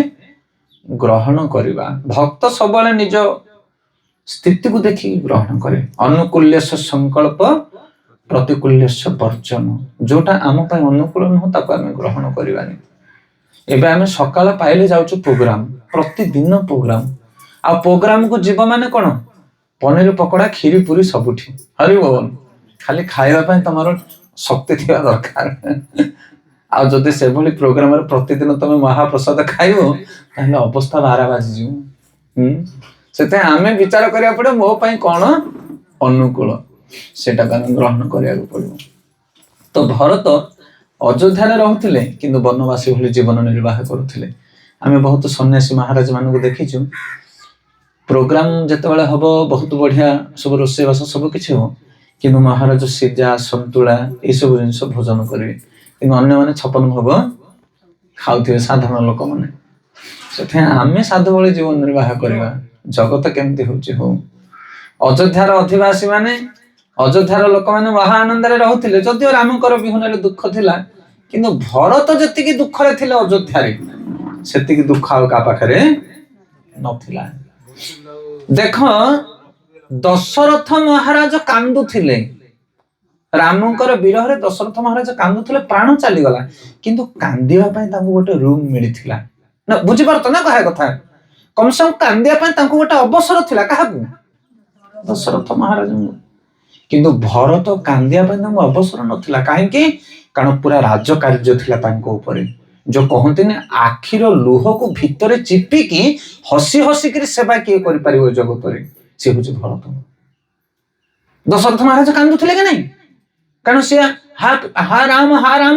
ଗ୍ରହଣ କରିବା। ଭକ୍ତ ସବୁବେଳେ ନିଜ ସ୍ଥିତିକୁ ଦେଖିକି ଗ୍ରହଣ କରେ। ଅନୁକୂଲ୍ୟସ୍ୟ ସଂକଳ୍ପ, ପ୍ରତିକୂଲ୍ୟସ୍ୟ ବର୍ଜନ। ଯୋଉଟା ଆମ ପାଇଁ ଅନୁକୂଳ ନୁହଁ ତାକୁ ଆମେ ଗ୍ରହଣ କରିବାନି। ଏବେ ଆମେ ସକାଳ ପାଇଲେ ଯାଉଛୁ ପ୍ରୋଗ୍ରାମ, ପ୍ରତିଦିନ ପ୍ରୋଗ୍ରାମ। ଆଉ ପ୍ରୋଗ୍ରାମକୁ ଯିବ ମାନେ କଣ? ପନିର ପକୋଡା, କ୍ଷୀରି, ପୁରୀ ସବୁଠି। ହରି ବୋଲ। ଖାଲି ଖାଇବା ପାଇଁ ତମର ଶକ୍ତି ଥିବା ଦରକାର। ଆଉ ଯଦି ସେଭଳି ପ୍ରୋଗ୍ରାମରେ ପ୍ରତିଦିନ ତମେ ମହାପ୍ରସାଦ ଖାଇବ, ତାହେଲେ ଅବସ୍ଥା 12 ବାଜିଯିବ। ସେଥିପାଇଁ ଆମେ ବିଚାର କରିବାକୁ ପଡିବ ମୋ ପାଇଁ କଣ ଅନୁକୂଳ, ସେଟାକୁ ଆମେ ଗ୍ରହଣ କରିବାକୁ ପଡିବ। ତ ଭରତ ଅଯୋଧ୍ୟାରେ ରହୁଥିଲେ କିନ୍ତୁ ବନବାସୀ ଭଳି ଜୀବନ ନିର୍ବାହ କରୁଥିଲେ। ଆମେ ବହୁତ ସନ୍ନ୍ୟାସୀ ମହାରାଜ ମାନଙ୍କୁ ଦେଖିଛୁ, ପ୍ରୋଗ୍ରାମ ଯେତେବେଳେ ହବ ବହୁତ ବଢିଆ ସବୁ ରୋଷେଇବାସ ସବୁ କିଛି ହବ, କିନ୍ତୁ ମହାରାଜ ସିଜା ସନ୍ତୁଳା ଏଇସବୁ ଜିନିଷ ଭୋଜନ କରିବେ, କିନ୍ତୁ ଅନ୍ୟମାନେ ଛପନ ଭୋଗ ଖାଉଥିବେ ସାଧାରଣ ଲୋକମାନେ। ସେଥିପାଇଁ ଆମେ ସାଧୁ ଭଳି ଜୀବନ ନିର୍ବାହ କରିବା, ଜଗତ କେମିତି ହଉଛି ହଉ। ଅଯୋଧ୍ୟାର ଅଧିବାସୀ ମାନେ, ଅଯୋଧ୍ୟାର ଲୋକମାନେ ମହା ଆନନ୍ଦରେ ରହୁଥିଲେ, ଯଦିଓ ରାମଙ୍କର ବିହୁନରେ ଦୁଃଖ ଥିଲା, କିନ୍ତୁ ଭରତ ଯେତିକି ଦୁଃଖରେ ଥିଲେ ଅଯୋଧ୍ୟାରେ, ସେତିକି ଦୁଃଖ ଆଉ କାହା ପାଖରେ ନଥିଲା। ଦେଖ, ଦଶରଥ ମହାରାଜ କାନ୍ଦୁଥିଲେ, ରାମଙ୍କର ବିରହରେ ଦଶରଥ ମହାରାଜ କାନ୍ଦୁଥିଲେ, ପ୍ରାଣ ଚାଲିଗଲା, କିନ୍ତୁ କାନ୍ଦିବା ପାଇଁ ତାଙ୍କୁ ଗୋଟେ ରୁମ ମିଳିଥିଲା। ନା ବୁଝିପାରୁଛ ନା କହିବା କଥା? କମ ସେ କମ କାନ୍ଦିବା ପାଇଁ ତାଙ୍କୁ ଗୋଟେ ଅବସର ଥିଲା। କାହାକୁ? ଦଶରଥ ମହାରାଜଙ୍କୁ। କିନ୍ତୁ ଭରତ କାନ୍ଦିବା ପାଇଁ ତାଙ୍କୁ ଅବସର ନଥିଲା। କାହିଁକି? କାରଣ ପୁରା ରାଜକାର୍ଯ୍ୟ ଥିଲା ତାଙ୍କ ଉପରେ। ଯୋଉ କହନ୍ତିନି ଆଖିର ଲୁହକୁ ଭିତରେ ଚିପିକି ହସି ହସିକିରି ସେବା କିଏ କରିପାରିବ ଏ ଜଗତରେ, ସେ ହଉଛି ଭରତ। ଦଶରଥ ମହାରାଜ କାନ୍ଦୁଥିଲେ କି ନାଇଁ? କାରଣ ସେ ହା ରାମ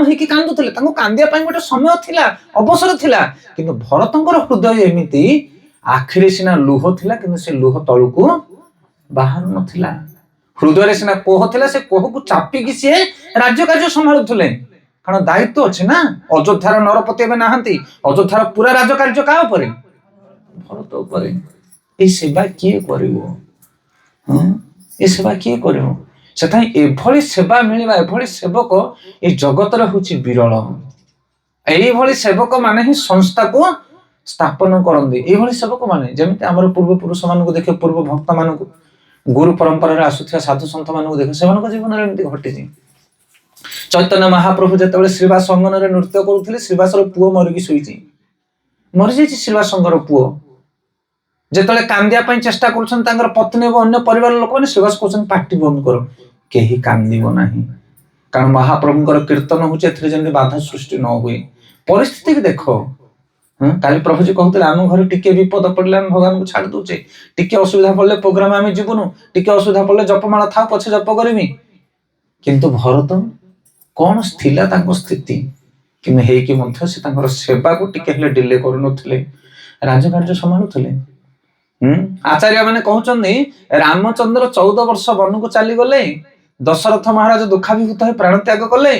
ହେଇକି କାନ୍ଦୁଥିଲେ, ତାଙ୍କୁ କାନ୍ଦିବା ପାଇଁ ଗୋଟେ ସମୟ ଥିଲା, ଅବସର ଥିଲା। କିନ୍ତୁ ଭରତଙ୍କର ହୃଦୟ ଏମିତି, ଆଖିରେ ସିନା ଲୁହ ଥିଲା କିନ୍ତୁ ସେ ଲୁହ ତଳକୁ ବାହାରୁ ନଥିଲା। ହୃଦୟରେ ସିନା କୋହ ଥିଲା, ସେ କୋହକୁ ଚାପିକି ସିଏ ରାଜ୍ୟ କାର୍ଯ୍ୟ ସମ୍ଭାଳୁଥିଲେ। କାରଣ ଦାୟିତ୍ୱ ଅଛି ନା, ଅଯୋଧ୍ୟାର ନରପତି ଏବେ ନାହାନ୍ତି, ଅଯୋଧ୍ୟାର ପୁରା ରାଜ୍ୟ କାର୍ଯ୍ୟ କାହା ଉପରେ? ଭରତ ଉପରେ। এই সেবা কিଏ କରିବ? ଏ ସେବା କିଏ କରିବ? ସେଥିପାଇଁ ଏଭଳି ସେବା ମିଳିବା, ଏଭଳି ସେବକ ଏ ଜଗତରେ ହଉଛି ବିରଳ। এইଭଳି ସେବକ ମାନେ ହିଁ ସଂସ୍ଥାକୁ ସ୍ଥାପନ କରନ୍ତି। এইଭଳି ସେବକ ମାନେ, ଯେମିତି ଆମର ପୂର୍ବ ପୁରୁଷ ମାନଙ୍କୁ ଦେଖେ, ପୂର୍ବ ଭକ୍ତ ମାନଙ୍କୁ, ଗୁରୁ ପରମ୍ପରାରେ ଆସୁଥିବା ସାଧୁ ସନ୍ଥ ମାନଙ୍କୁ ଦେଖେ, ସେମାନଙ୍କ ଜୀବନରେ ଏମିତି ଘଟିଛି। ଚୈତନ୍ୟ ମହାପ୍ରଭୁ ଯେତେବେଳେ ଶ୍ରୀବାସ ଅଙ୍ଗନରେ ନୃତ୍ୟ କରୁଥିଲେ, ଶ୍ରୀବାସର ପୁଅ ମରିକି ଶୋଇଛି, ମରିଯାଇଛି ଶ୍ରୀବାସଙ୍କର ପୁଅ। ଯେତେବେଳେ କାନ୍ଦିବା ପାଇଁ ଚେଷ୍ଟା କରୁଛନ୍ତି ତାଙ୍କର ପତ୍ନୀ ଏବଂ ଅନ୍ୟ ପରିବାର ଲୋକମାନେ, ଶ୍ରୀବାସ କହୁଛନ୍ତି ପାଟି ବନ୍ଦ କର, କେହି କାନ୍ଦିବ ନାହିଁ। କାରଣ ମହାପ୍ରଭୁଙ୍କର କୀର୍ତ୍ତନ ହଉଛି, ଏଥିରେ ଯେମିତି ବାଧା ସୃଷ୍ଟି ନ ହୁଏ। ପରିସ୍ଥିତିକି ଦେଖ। କାଲି ପ୍ରଭୁଜୀ କହୁଥିଲେ ଆମ ଘରେ ଟିକେ ବିପଦ ପଡିଲେ ଆମେ ଭଗବାନଙ୍କୁ ଛାଡି ଦଉଛେ, ଟିକେ ଅସୁବିଧା ପଡିଲେ ପ୍ରୋଗ୍ରାମ ଆମେ ଯିବୁନୁ, ଟିକେ ଅସୁବିଧା ପଡିଲେ ଜପମାଳ ଥାଉ ପଛେ ଜପ କରିବି। କିନ୍ତୁ ଭରତ କଣ ଥିଲା ତାଙ୍କ ସ୍ଥିତି, କିନ୍ତୁ ହେଇକି ମଧ୍ୟ ସେ ତାଙ୍କର ସେବାକୁ ଟିକେ ହେଲେ ଡିଲେ କରୁନଥିଲେ, ରାଜକାର୍ଯ୍ୟ ସମ୍ଭାଳୁଥିଲେ। ଆଚାର୍ଯ୍ୟ ମାନେ କହୁଛନ୍ତି ରାମଚନ୍ଦ୍ର 14 ବର୍ଷ ବନକୁ ଚାଲିଗଲେ, ଦଶରଥ ମହାରାଜ ଦୁଃଖାଭିଭୂତ ହୋଇ ପ୍ରାଣ ତ୍ୟାଗ କଲେ।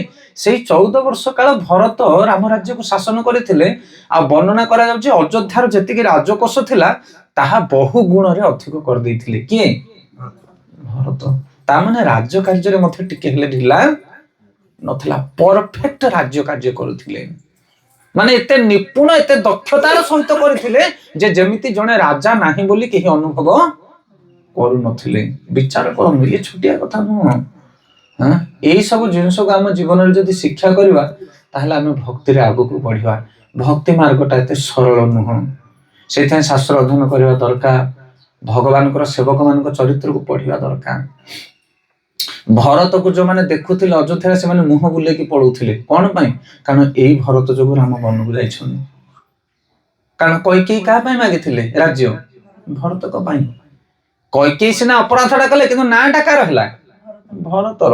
ସେଇ 14 ବର୍ଷ କାଳ ଭରତ ରାମ ରାଜ୍ୟକୁ ଶାସନ କରିଥିଲେ। ଆଉ ବର୍ଣ୍ଣନା କରାଯାଉଛି ଅଯୋଧ୍ୟାର ଯେତିକି ରାଜକୋଷ ଥିଲା ତାହା ବହୁ ଗୁଣରେ ଅଧିକ କରିଦେଇଥିଲେ। କିଏ? ଭରତ। ତା ମାନେ ରାଜ୍ୟ କାର୍ଯ୍ୟରେ ମଧ୍ୟ ଟିକେ ହେଲେ ଢିଲା ନଥିଲା, ପରଫେକ୍ଟ ରାଜ୍ୟ କାର୍ଯ୍ୟ କରୁଥିଲେ। ମାନେ ଏତେ ନିପୁଣ, ଏତେ ଦକ୍ଷତାର ସହିତ କରିଥିଲେ ଯେ ଯେମିତି ଜଣେ ରାଜା ନାହିଁ ବୋଲି କେହି ଅନୁଭବ କରୁନଥିଲେ। ବିଚାର କରନ୍ତୁ, ଏ ଛୋଟିଆ କଥା ନୁହଁ। ଏଇ ସବୁ ଜିନିଷକୁ ଆମ ଜୀବନରେ ଯଦି ଶିକ୍ଷା କରିବା, ତାହେଲେ ଆମେ ଭକ୍ତିରେ ଆଗକୁ ବଢିବା। ଭକ୍ତି ମାର୍ଗଟା ଏତେ ସରଳ ନୁହଁ, ସେଇଥିପାଇଁ ଶାସ୍ତ୍ର ଅଧ୍ୟୟନ କରିବା ଦରକାର, ଭଗବାନଙ୍କର ସେବକ ମାନଙ୍କ ଚରିତ୍ରକୁ ପଢିବା ଦରକାର। ଭରତକୁ ଯୋଉମାନେ ଦେଖୁଥିଲେ ଅଯୋଧ୍ୟାରେ, ସେମାନେ ମୁହଁ ବୁଲେଇକି ପଳଉଥିଲେ। କଣ ପାଇଁ? କାରଣ ଏଇ ଭରତ ଯୋଗୁ ରାମ ବନକୁ ଯାଇଛନ୍ତି। କାରଣ କୈକେୟୀ କାହା ପାଇଁ ମାଗିଥିଲେ ରାଜ୍ୟ? ଭରତଙ୍କ ପାଇଁ। କୈକେୟୀ ସିନା ଅପରାଧଟା କଲେ, କିନ୍ତୁ ନାଁଟା କାହାର ହେଲା? ଭରତର।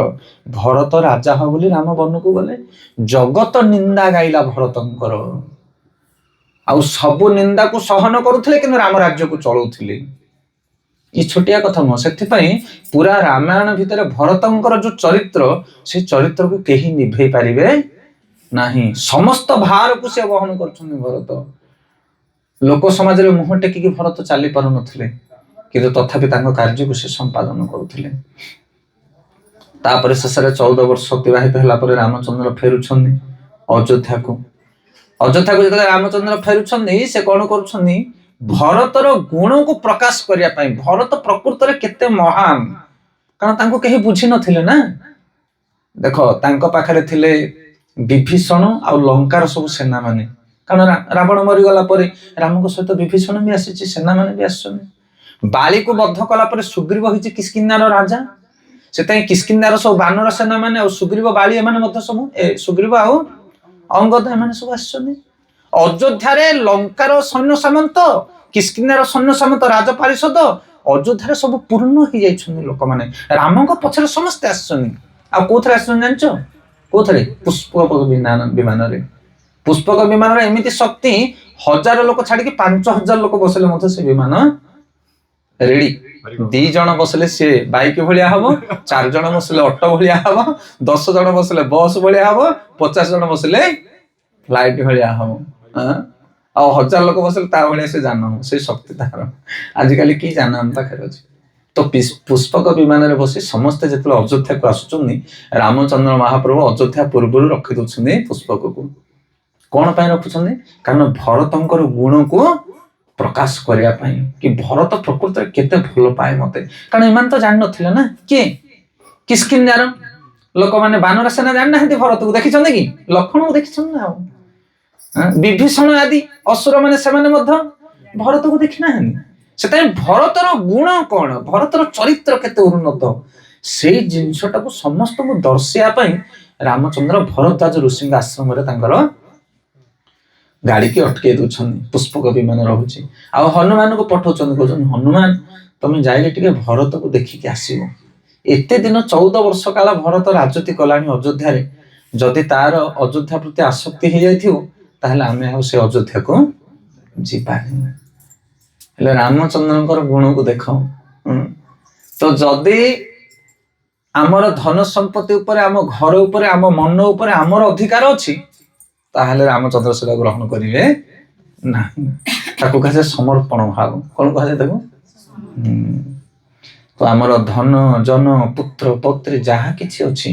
ଭରତ ରାଜା ହବ ବୋଲି ରାମ ବନକୁ ଗଲେ। ଜଗତ ନିନ୍ଦା ଗାଇଲା ଭରତଙ୍କର, ଆଉ ସବୁ ନିନ୍ଦାକୁ ସହନ କରୁଥିଲେ, କିନ୍ତୁ ରାମ ରାଜ୍ୟକୁ ଚଳଉଥିଲେ। ଏ ଛୋଟିଆ କଥା ନୁହଁ। ସେଥିପାଇଁ ପୁରା ରାମାୟଣ ଭିତରେ ଭରତଙ୍କର ଯୋଉ ଚରିତ୍ର, ସେ ଚରିତ୍ରକୁ କେହି ନିଭେଇ ପାରିବେ ନାହିଁ। ସମସ୍ତ ଭାରକୁ ସେ ବହନ କରୁଛନ୍ତି ଭରତ। ଲୋକ ସମାଜରେ ମୁହଁ ଟେକିକି ଭରତ ଚାଲି ପାରୁନଥିଲେ, କିନ୍ତୁ ତଥାପି ତାଙ୍କ କାର୍ଯ୍ୟକୁ ସେ ସମ୍ପାଦନ କରୁଥିଲେ। ତାପରେ ଶେଷରେ 14 ବର୍ଷ ଅତିବାହିତ ହେଲା ପରେ ରାମଚନ୍ଦ୍ର ଫେରୁଛନ୍ତି ଅଯୋଧ୍ୟାକୁ। ଅଯୋଧ୍ୟାକୁ ଯେତେବେଳେ ରାମଚନ୍ଦ୍ର ଫେରୁଛନ୍ତି, ସେ କଣ କରୁଛନ୍ତି? ଭରତର ଗୁଣକୁ ପ୍ରକାଶ କରିବା ପାଇଁ, ଭରତ ପ୍ରକୃତରେ କେତେ ମହାନ, କାରଣ ତାଙ୍କୁ କେହି ବୁଝି ନଥିଲେ ନା। ଦେଖ, ତାଙ୍କ ପାଖରେ ଥିଲେ ବିଭୀଷଣ ଆଉ ଲଙ୍କାର ସବୁ ସେନାମାନେ। କାରଣ ରାବଣ ମରିଗଲା ପରେ ରାମଙ୍କ ସହିତ ବିଭୀଷଣ ବି ଆସିଛି, ସେନାମାନେ ବି ଆସିଛନ୍ତି। ବାଳିକୁ ବଦ୍ଧ କଲା ପରେ ସୁଗ୍ରୀବ ହେଇଛି କିସ୍କିନ୍ଧାର ରାଜା। ସେଥିପାଇଁ କିସ୍କିନ୍ଧାର ସବୁ ବାନର ସେନାମାନେ ଆଉ ସୁଗ୍ରୀବ, ବାଳି ଏମାନେ ମଧ୍ୟ ସବୁ, ସୁଗ୍ରୀବ ଆଉ ଅଙ୍ଗଦ ଏମାନେ ସବୁ ଆସିଛନ୍ତି। ଅଯୋଧ୍ୟାରେ ଲଙ୍କାର ସୈନ୍ୟ ସାମନ୍ତ କିସ୍କିନ୍ୟାର ସୈନ୍ୟ ସମେତ ରାଜ ପାରିଷଦ ଅଯୋଧ୍ୟାରେ ସବୁ ପୂର୍ଣ୍ଣ ହେଇଯାଇଛନ୍ତି ଲୋକମାନେ। ରାମଙ୍କ ପଛରେ ସମସ୍ତେ ଆସିଛନ୍ତି। ଆଉ କୋଉଥିରେ ଆସିଛନ୍ତି ଜାଣିଛ? କୋଉଥିରେ? ପୁଷ୍ପକ ବିମାନରେ। ପୁଷ୍ପକ ବିମାନରେ ଏମିତି ଶକ୍ତି, 1000 ଲୋକ ଛାଡିକି 5000 ଲୋକ ବସିଲେ ମଧ୍ୟ ସେ ବିମାନ ରେଡି। 2 ଜଣ ବସିଲେ ସେ ବାଇକ ଭଳିଆ ହବ, 4 ଜଣ ବସିଲେ ଅଟୋ ଭଳିଆ ହବ, 10 ଜଣ ବସିଲେ ବସ୍ ଭଳିଆ ହବ, 50 ଜଣ ବସିଲେ ଫ୍ଲାଇଟ ଭଳିଆ ହବ। ଆଉ 1000 ଲୋକ ବସିଲେ ତା ଭଳିଆ ସେ ଯାନ ହବ। ସେ ଶକ୍ତି ତାର। ଆଜିକାଲି କି ଯାନ ଆମ ପାଖରେ ଅଛି? ତ ପୁଷ୍ପକ ବିମାନରେ ବସି ସମସ୍ତେ ଯେତେବେଳେ ଅଯୋଧ୍ୟାକୁ ଆସୁଛନ୍ତି, ରାମଚନ୍ଦ୍ର ମହାପ୍ରଭୁ ଅଯୋଧ୍ୟା ପୂର୍ବରୁ ରଖି ଦଉଛନ୍ତି ପୁଷ୍ପକକୁ। କଣ ପାଇଁ ରଖୁଛନ୍ତି? କାରଣ ଭରତଙ୍କର ଗୁଣକୁ ପ୍ରକାଶ କରିବା ପାଇଁ, କି ଭରତ ପ୍ରକୃତରେ କେତେ ଭଲ ପାଏ ମତେ। କାରଣ ଏମାନେ ତ ଜାଣିନଥିଲେ ନା କିଏ କିସ୍କିନ୍ୟାର ଲୋକମାନେ, ବାନର ସେନା ଜାଣିନାହାନ୍ତି ଭରତକୁ। ଦେଖିଛନ୍ତି କି? ଲକ୍ଷ୍ମଣକୁ ଦେଖିଛନ୍ତି ନା? ଆଉ ବିଭୀଷଣ ଆଦି ଅସୁର ମାନେ ସେମାନେ ମଧ୍ୟ ଭରତକୁ ଦେଖି ନାହାନ୍ତି। ସେଥିପାଇଁ ଭରତର ଗୁଣ କଣ, ଭରତର ଚରିତ୍ର କେତେ ଉନ୍ନତ, ସେଇ ଜିନିଷଟାକୁ ସମସ୍ତଙ୍କୁ ଦର୍ଶିବା ପାଇଁ ରାମଚନ୍ଦ୍ର ଭରଦ୍ୱାଜ ଋଷିଙ୍କ ଆଶ୍ରମରେ ତାଙ୍କର ଗାଡିକି ଅଟକେଇ ଦଉଛନ୍ତି। ପୁଷ୍ପକ ବିମାନ ରହୁଛି। ଆଉ ହନୁମାନଙ୍କୁ ପଠଉଛନ୍ତି, କହୁଛନ୍ତି ହନୁମାନ ତମେ ଯାଇକି ଟିକେ ଭରତକୁ ଦେଖିକି ଆସିବ। ଏତେ ଦିନ 14 ବର୍ଷ କାଳ ଭରତ ରାଜୁତି କଲାଣି ଅଯୋଧ୍ୟାରେ। ଯଦି ତାର ଅଯୋଧ୍ୟା ପ୍ରତି ଆସକ୍ତି ହେଇଯାଇଥିବ, ତାହେଲେ ଆମେ ଆଉ ସେ ଅଯୋଧ୍ୟାକୁ ଯିବାନି। ହେଲେ ରାମଚନ୍ଦ୍ରଙ୍କର ଗୁଣକୁ ଦେଖ। ତ ଯଦି ଆମର ଧନ ସମ୍ପତ୍ତି ଉପରେ, ଆମ ଘର ଉପରେ, ଆମ ମନ ଉପରେ ଆମର ଅଧିକାର ଅଛି, ତାହେଲେ ରାମଚନ୍ଦ୍ର ସେଟା ଗ୍ରହଣ କରିବେ ନାହିଁ। ତାକୁ କୁହାଯାଏ ସମର୍ପଣ ଭାବ। କଣ କୁହାଯାଏ ତାକୁ? ତ ଆମର ଧନ ଜନ ପୁତ୍ର ପତ୍ରୀ ଯାହା କିଛି ଅଛି,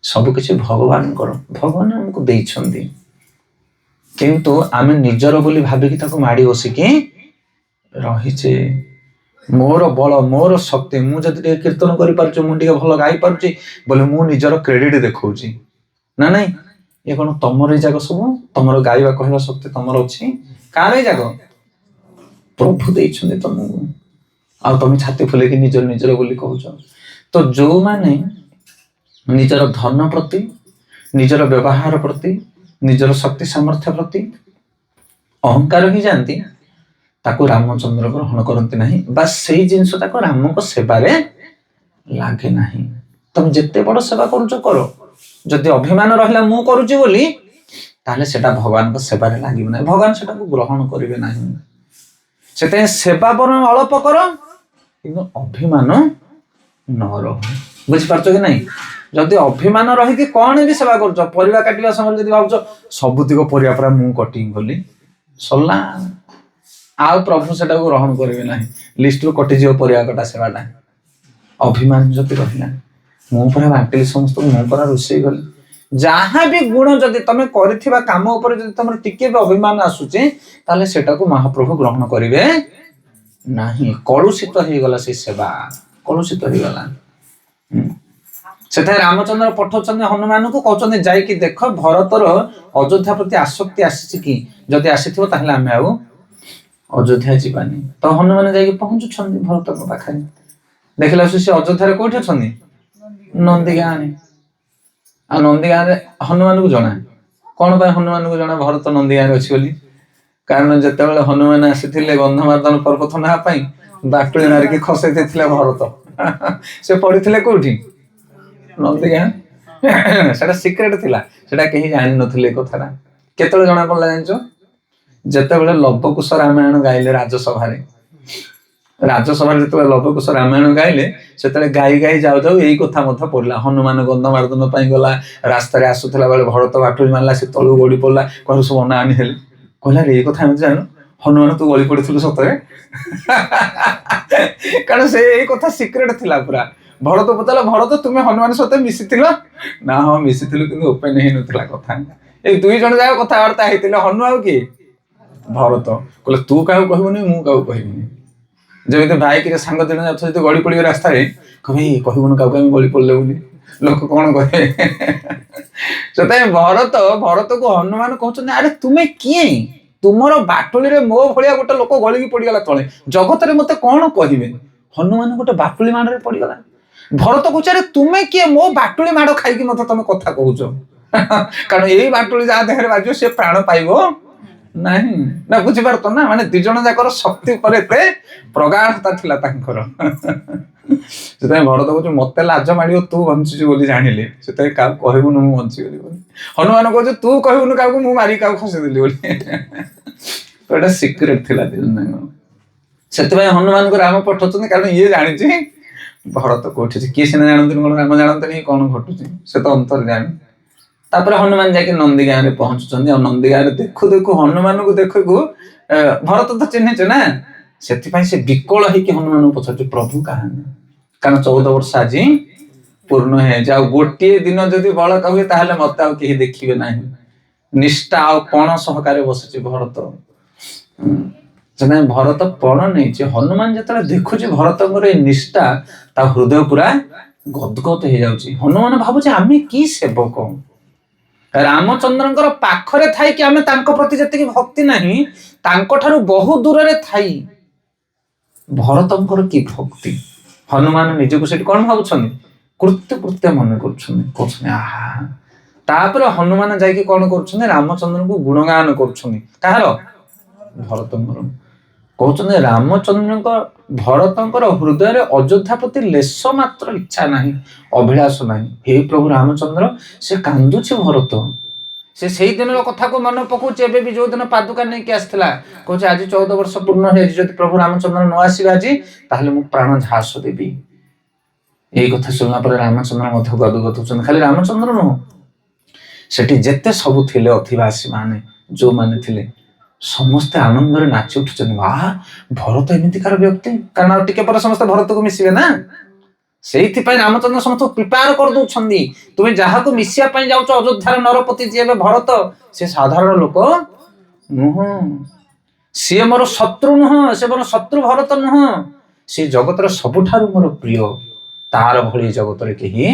ସବୁ କିଛି ଭଗବାନଙ୍କର। ଭଗବାନ ଆମକୁ ଦେଇଛନ୍ତି, କିନ୍ତୁ ଆମେ ନିଜର ବୋଲି ଭାବିକି ତାକୁ ମାଡି ବସିକି ରହିଛେ। ମୋର ବଳ, ମୋର ଶକ୍ତି, ମୁଁ ଯଦି ଟିକେ କୀର୍ତ୍ତନ କରିପାରୁଛି, ମୁଁ ଟିକେ ଭଲ ଗାଇ ପାରୁଛି ବୋଲେ ମୁଁ ନିଜର କ୍ରେଡିଟ ଦେଖଉଛି ନା ନାଇଁ? ଏ କଣ ତମର ଏଇ ଜାଗ ସବୁ? ତମର ଗାଇବା କହିବା ଶକ୍ତି ତମର ଅଛି? କାର ଏଇ ଜାଗ? ପ୍ରଭୁ ଦେଇଛନ୍ତି ତମକୁ। ଆଉ ତମେ ଛାତି ଫୁଲେଇକି ନିଜର ବୋଲି କହୁଛ। ତ ଯୋଉମାନେ ନିଜର ଧନ ପ୍ରତି, ନିଜର ବ୍ୟବହାର ପ୍ରତି, ନିଜର ଶକ୍ତି ସାମର୍ଥ୍ୟ ପ୍ରତି ଅହଙ୍କାର ହେଇଯାଆନ୍ତି, ତାକୁ ରାମଚନ୍ଦ୍ର ଗ୍ରହଣ କରନ୍ତି ନାହିଁ। ବା ସେଇ ଜିନିଷ ତାକୁ ରାମଙ୍କ ସେବାରେ ଲାଗେ ନାହିଁ। ତମେ ଯେତେ ବଡ ସେବା କରୁଛ କର, ଯଦି ଅଭିମାନ ରହିଲା ମୁଁ କରୁଛି ବୋଲି, ତାହେଲେ ସେଟା ଭଗବାନଙ୍କ ସେବାରେ ଲାଗିବ ନାହିଁ। ଭଗବାନ ସେଟାକୁ ଗ୍ରହଣ କରିବେ ନାହିଁ। ସେଥିପାଇଁ ସେବା ବରଂ ଅଳ୍ପ କର, କିନ୍ତୁ ଅଭିମାନ ନ ରହୁ। ବୁଝିପାରୁଛ କି ନାଇଁ? ଯଦି ଅଭିମାନ ରହିକି କଣ ବି ସେବା କରୁଛ, ପରିବା କାଟିବା ସମୟରେ ଯଦି ଭାବୁଛ ସବୁତିକ ପରିବା ପୁରା ମୁଁ କଟିଂ କଲି, ସରିଲା। ଆଉ ପ୍ରଭୁ ସେଟାକୁ ଗ୍ରହଣ କରିବେ ନାହିଁ। ଲିଷ୍ଟରୁ କଟିଯିବ ପରିବା କଟା ସେବାଟା। ଅଭିମାନ ଯଦି ରହିଲା, ମୁଁ ପୁରା ବାଣ୍ଟିଲି ସମସ୍ତଙ୍କୁ, ମୁଁ ପୁରା ରୋଷେଇ କଲି, ଯାହା ବି ଗୁଣ ଯଦି ତମେ କରିଥିବା କାମ ଉପରେ ଯଦି ତମର ଟିକେ ବି ଅଭିମାନ ଆସୁଛି, ତାହେଲେ ସେଟାକୁ ମହାପ୍ରଭୁ ଗ୍ରହଣ କରିବେ ନାହିଁ। କଳୁଷିତ ହେଇଗଲା ସେ ସେବା, କଳୁଷିତ ହେଇଗଲା। ସେଥିପାଇଁ ରାମଚନ୍ଦ୍ର ପଠଉଛନ୍ତି ହନୁମାନଙ୍କୁ, କହୁଛନ୍ତି ଯାଇକି ଦେଖ ଭରତର ଅଯୋଧ୍ୟା ପ୍ରତି ଆସକ୍ତି ଆସିଛି କି? ଯଦି ଆସିଥିବ ତାହେଲେ ଆମେ ଆଉ ଅଯୋଧ୍ୟା ଯିବାନି। ତ ହନୁମାନ ଯାଇକି ପହଞ୍ଚୁଛନ୍ତି ଭରତଙ୍କ ପାଖରେ। ଦେଖିଲା ସେ ଅଯୋଧ୍ୟାରେ କୋଉଠି ଅଛନ୍ତି? ନନ୍ଦୀଗାଁରେ। ଆଉ ନନ୍ଦୀଗାଁରେ ହନୁମାନଙ୍କୁ ଜଣା। କଣ ପାଇଁ ହନୁମାନଙ୍କୁ ଜଣା ଭରତ ନନ୍ଦୀଗାଁରେ ଅଛି ବୋଲି? କାରଣ ଯେତେବେଳେ ହନୁମାନ ଆସିଥିଲେ ଗନ୍ଧମାର୍ଦ୍ଦନ ପର୍ବତ ନେବା ପାଇଁ, ବାଟୁଳି ମାରିକି ଖସେଇ ଦେଇଥିଲେ ଭରତ। ସେ ପଡିଥିଲେ କୋଉଠି? ନନ୍ଦୀଗାଁ। ସେଟା ସିକ୍ରେଟ ଥିଲା, ସେଟା କେହି ଜାଣିନଥିଲେ ଏ କଥାଟା। କେତେବେଳେ ଜଣା ପଡିଲା ଜାଣିଛ? ଯେତେବେଳେ ଲବକୁଶ ରାମାୟଣ ଗାଇଲେ ରାଜସଭାରେ। ରାଜସଭାରେ ଯେତେବେଳେ ଲବକୁଶ ରାମାୟଣ ଗାଇଲେ, ସେତେବେଳେ ଗାଇ ଗାଇ ଯାଉ ଯାଉ ଏଇ କଥା ମଧ୍ୟ ପଡିଲା। ହନୁମାନ ଗନ୍ଧମାର୍ଦ୍ଦନ ପାଇଁ ଗଲା, ରାସ୍ତାରେ ଆସୁଥିଲା ବେଳେ ଭରତ ବାଟୁଳି ମାରିଲା, ସେ ତଳୁ ଗଡି ପଡିଲା। କହିଲେ ସବୁ ଅନାଅନି ହେଲେ, କହିଲା ଏଇ କଥା ଆମେ ଜାଣୁ, ହନୁମାନ ତୁ ଗଳି ପଡିଥିଲୁ ସତରେ? କାରଣ ସେ ଏଇ କଥା ସିକ୍ରେଟ ଥିଲା ପୁରା। ଭରତ ପଚାରିଲା, ଭରତ ତୁମେ ହନୁମାନ ସହିତ ମିଶିଥିଲ? ନା ହଁ ମିଶିଥିଲୁ, କିନ୍ତୁ ଓପେନ ହେଇନଥିଲା କଥା। ଏଇ 2 ଜଣ ଯାକ କଥାବାର୍ତ୍ତା ହେଇଥିଲେ, ହନୁ ଆଉ କିଏ? ଭରତ। କହିଲେ ତୁ କାହାକୁ କହିବୁନି, ମୁଁ କାହାକୁ କହିବିନି। ଯେମିତି ବାଇକରେ ସାଙ୍ଗ 2 ଜଣ ଯାଉଥିବେ, ଯଦି ଗଳି ପଡିବେ ରାସ୍ତାରେ, କହିବେ କହିବୁନି କାହାକୁ ଆମେ ଗଳି ପଡିଲେ ବୋଲି, ଲୋକ କଣ କହିବେ? ସେଥିପାଇଁ ଭରତକୁ ହନୁମାନ କହୁଛନ୍ତି, ଆରେ ତୁମେ କିଏ? ତୁମର ବାଟୁଳିରେ ମୋ ଭଳିଆ ଗୋଟେ ଲୋକ ଗଳିକି ପଡିଗଲା ତଳେ, ଜଗତରେ ମତେ କଣ କହିବେ? ହନୁମାନ ଗୋଟେ ବାଟୁଳି ମାଡରେ ପଡିଗଲା। ଭରତ କହୁଛି, ଆରେ ତୁମେ କିଏ? ମୋ ବାଟୁଳି ମାଡ ଖାଇକି ମତେ ତମେ କଥା କହୁଛ? କାରଣ ଏଇ ବାଟୁଳି ଯାହା ଦେହରେ ବାଜିବ ସେ ପ୍ରାଣ ପାଇବ ନାହିଁ ନା ବୁଝିପାରୁଛ ନା ମାନେ ଦି ଜଣ ଯାକର ଶକ୍ତି ଉପରେ ଏତେ ପ୍ରଗାଢ଼ତା ଥିଲା ତାଙ୍କର। ସେଥିପାଇଁ ଭରତ କହୁଛି ମତେ ଲାଜ ମାଡ଼ିବ ତୁ ବଞ୍ଚିଛୁ ବୋଲି ଜାଣିଲେ, ସେଥିପାଇଁ କାହାକୁ କହିବୁନି ମୁଁ ବଞ୍ଚିଗଲି ବୋଲି। ହନୁମାନ କହୁଛି ତୁ କହିବୁନି କାହାକୁ ମୁଁ ମାରି କାହାକୁ ଖସେଇଦେଲି ବୋଲି। ତ ଏଟା ସିକ୍ରେଟ ଥିଲା ଦି ଜଣ ଯାକର। ସେଥିପାଇଁ ହନୁମାନଙ୍କୁ ରାମ ପଠଉଛନ୍ତି, କାରଣ ଇଏ ଜାଣିଛି ଭରତ କୋଉଠି ଅଛି। କିଏ ସିନା ଜାଣନ୍ତିନି କଣ, ରାମ ଜାଣନ୍ତିନି କଣ ଘଟୁଛି, ସେ ତ ଅନ୍ତର୍ଯ୍ୟାମୀ। ତାପରେ ହନୁମାନ ଯାଇକି ନନ୍ଦୀ ଗାଁରେ ପହଞ୍ଚୁଛନ୍ତି। ଆଉ ନନ୍ଦୀ ଗାଁରେ ଦେଖୁ ଦେଖୁ ହନୁମାନଙ୍କୁ ଦେଖୁ ଭରତ ତ ଚିହ୍ନିଛୁ ନା, ସେଥିପାଇଁ ସେ ବିକଳ ହେଇକି ହନୁମାନଙ୍କୁ ପଚାରୁଛି ପ୍ରଭୁ କାହାନ୍ତି, କାରଣ 14 ବର୍ଷ ଆଜି ପୂର୍ଣ୍ଣ ହେଇଯାଇଛି। ଆଉ ଗୋଟିଏ ଦିନ ଯଦି ବଳକା ହୁଏ ତାହେଲେ ମତେ ଆଉ କେହି ଦେଖିବେ ନାହିଁ। ନିଷ୍ଠା ଆଉ ପଣ ସହକାରେ ବସିଛି ଭରତ। ସେଥିପାଇଁ ଭରତ ପଣ ନେଇଛି। ହନୁମାନ ଯେତେବେଳେ ଦେଖୁଛି ଭରତଙ୍କର ଏଇ ନିଷ୍ଠା, ତା ହୃଦୟ ପୁରା ଗଦଗଦ ହେଇଯାଉଛି। ହନୁମାନ ଭାବୁଛି ଆମେ କି ସେବକ, ରାମଚନ୍ଦ୍ରଙ୍କର ପାଖରେ ଥାଇକି ଆମେ ତାଙ୍କ ପ୍ରତି ଯେତିକି ଭକ୍ତି ନାହିଁ, ତାଙ୍କ ଠାରୁ ବହୁ ଦୂରରେ ଥାଇ ଭରତଙ୍କର କି ଭକ୍ତି। ହନୁମାନ ନିଜକୁ ସେଠି କଣ ଭାବୁଛନ୍ତି, କୃତ୍ୟ ମନେ କରୁଛନ୍ତି, କହୁଛନ୍ତି ଆହା। ତାପରେ ହନୁମାନ ଯାଇକି କଣ କରୁଛନ୍ତି, ରାମଚନ୍ଦ୍ରଙ୍କୁ ଗୁଣଗାନ କରୁଛନ୍ତି। କାହାର, ଭରତଙ୍କର। କହୁଛନ୍ତି ରାମଚନ୍ଦ୍ରଙ୍କ ଭରତଙ୍କର ହୃଦୟରେ ଅଯୋଧ୍ୟା ପ୍ରତି ଲେଶ ମାତ୍ର ଇଚ୍ଛା ନାହିଁ, ଅଭିଳାଷ ନାହିଁ। ହେ ପ୍ରଭୁ ରାମଚନ୍ଦ୍ର, ସେ କାନ୍ଦୁଛି ଭରତ। ସେ ସେଇ ଦିନର କଥାକୁ ମନେ ପକଉଛି। ଏବେ ବି ଯୋଉ ଦିନ ପାଦୁକା ନେଇକି ଆସିଥିଲା, କହୁଛି ଆଜି 14 ବର୍ଷ ପୂର୍ଣ୍ଣ ହେଇଛି, ଯଦି ପ୍ରଭୁ ରାମଚନ୍ଦ୍ର ନ ଆସିବେ ଆଜି, ତାହେଲେ ମୁଁ ପ୍ରାଣ ଝାସ ଦେବି। ଏଇ କଥା ଶୁଣିଲା ପରେ ରାମଚନ୍ଦ୍ର ମଧ୍ୟ ଗଦଗଦ ହଉଛନ୍ତି। ଖାଲି ରାମଚନ୍ଦ୍ର ନୁହଁ, ସେଠି ଯେତେ ସବୁ ଥିଲେ ଅଧିବାସୀ ମାନେ, ଯୋଉମାନେ ଥିଲେ ସମସ୍ତେ ଆନନ୍ଦରେ ନାଚି ଉଠୁଛନ୍ତି। ଭରତ ଏମିତିକାର ବ୍ୟକ୍ତି, କାରଣ ଆଉ ଟିକେ ପରେ ସମସ୍ତେ ଭରତକୁ ମିଶିବେ ନା। ସେଇଥିପାଇଁ ରାମଚନ୍ଦ୍ର ସମସ୍ତଙ୍କୁ ପ୍ରିପେୟାର କରିଦଉଛନ୍ତି, ତୁମେ ଯାହାକୁ ମିଶିବା ପାଇଁ ଯାଉଛ ଅଯୋଧ୍ୟାର ନରପତି ଯିଏ ଏବେ ଭରତ, ସେ ସାଧାରଣ ଲୋକ ନୁହଁ, ସିଏ ମୋର ଶତ୍ରୁ ନୁହଁ, ସେ ମୋର ଶତ୍ରୁ ଭରତ ନୁହଁ, ସେ ଜଗତର ସବୁଠାରୁ ମୋର ପ୍ରିୟ, ତାର ଭଳି ଜଗତରେ କେହି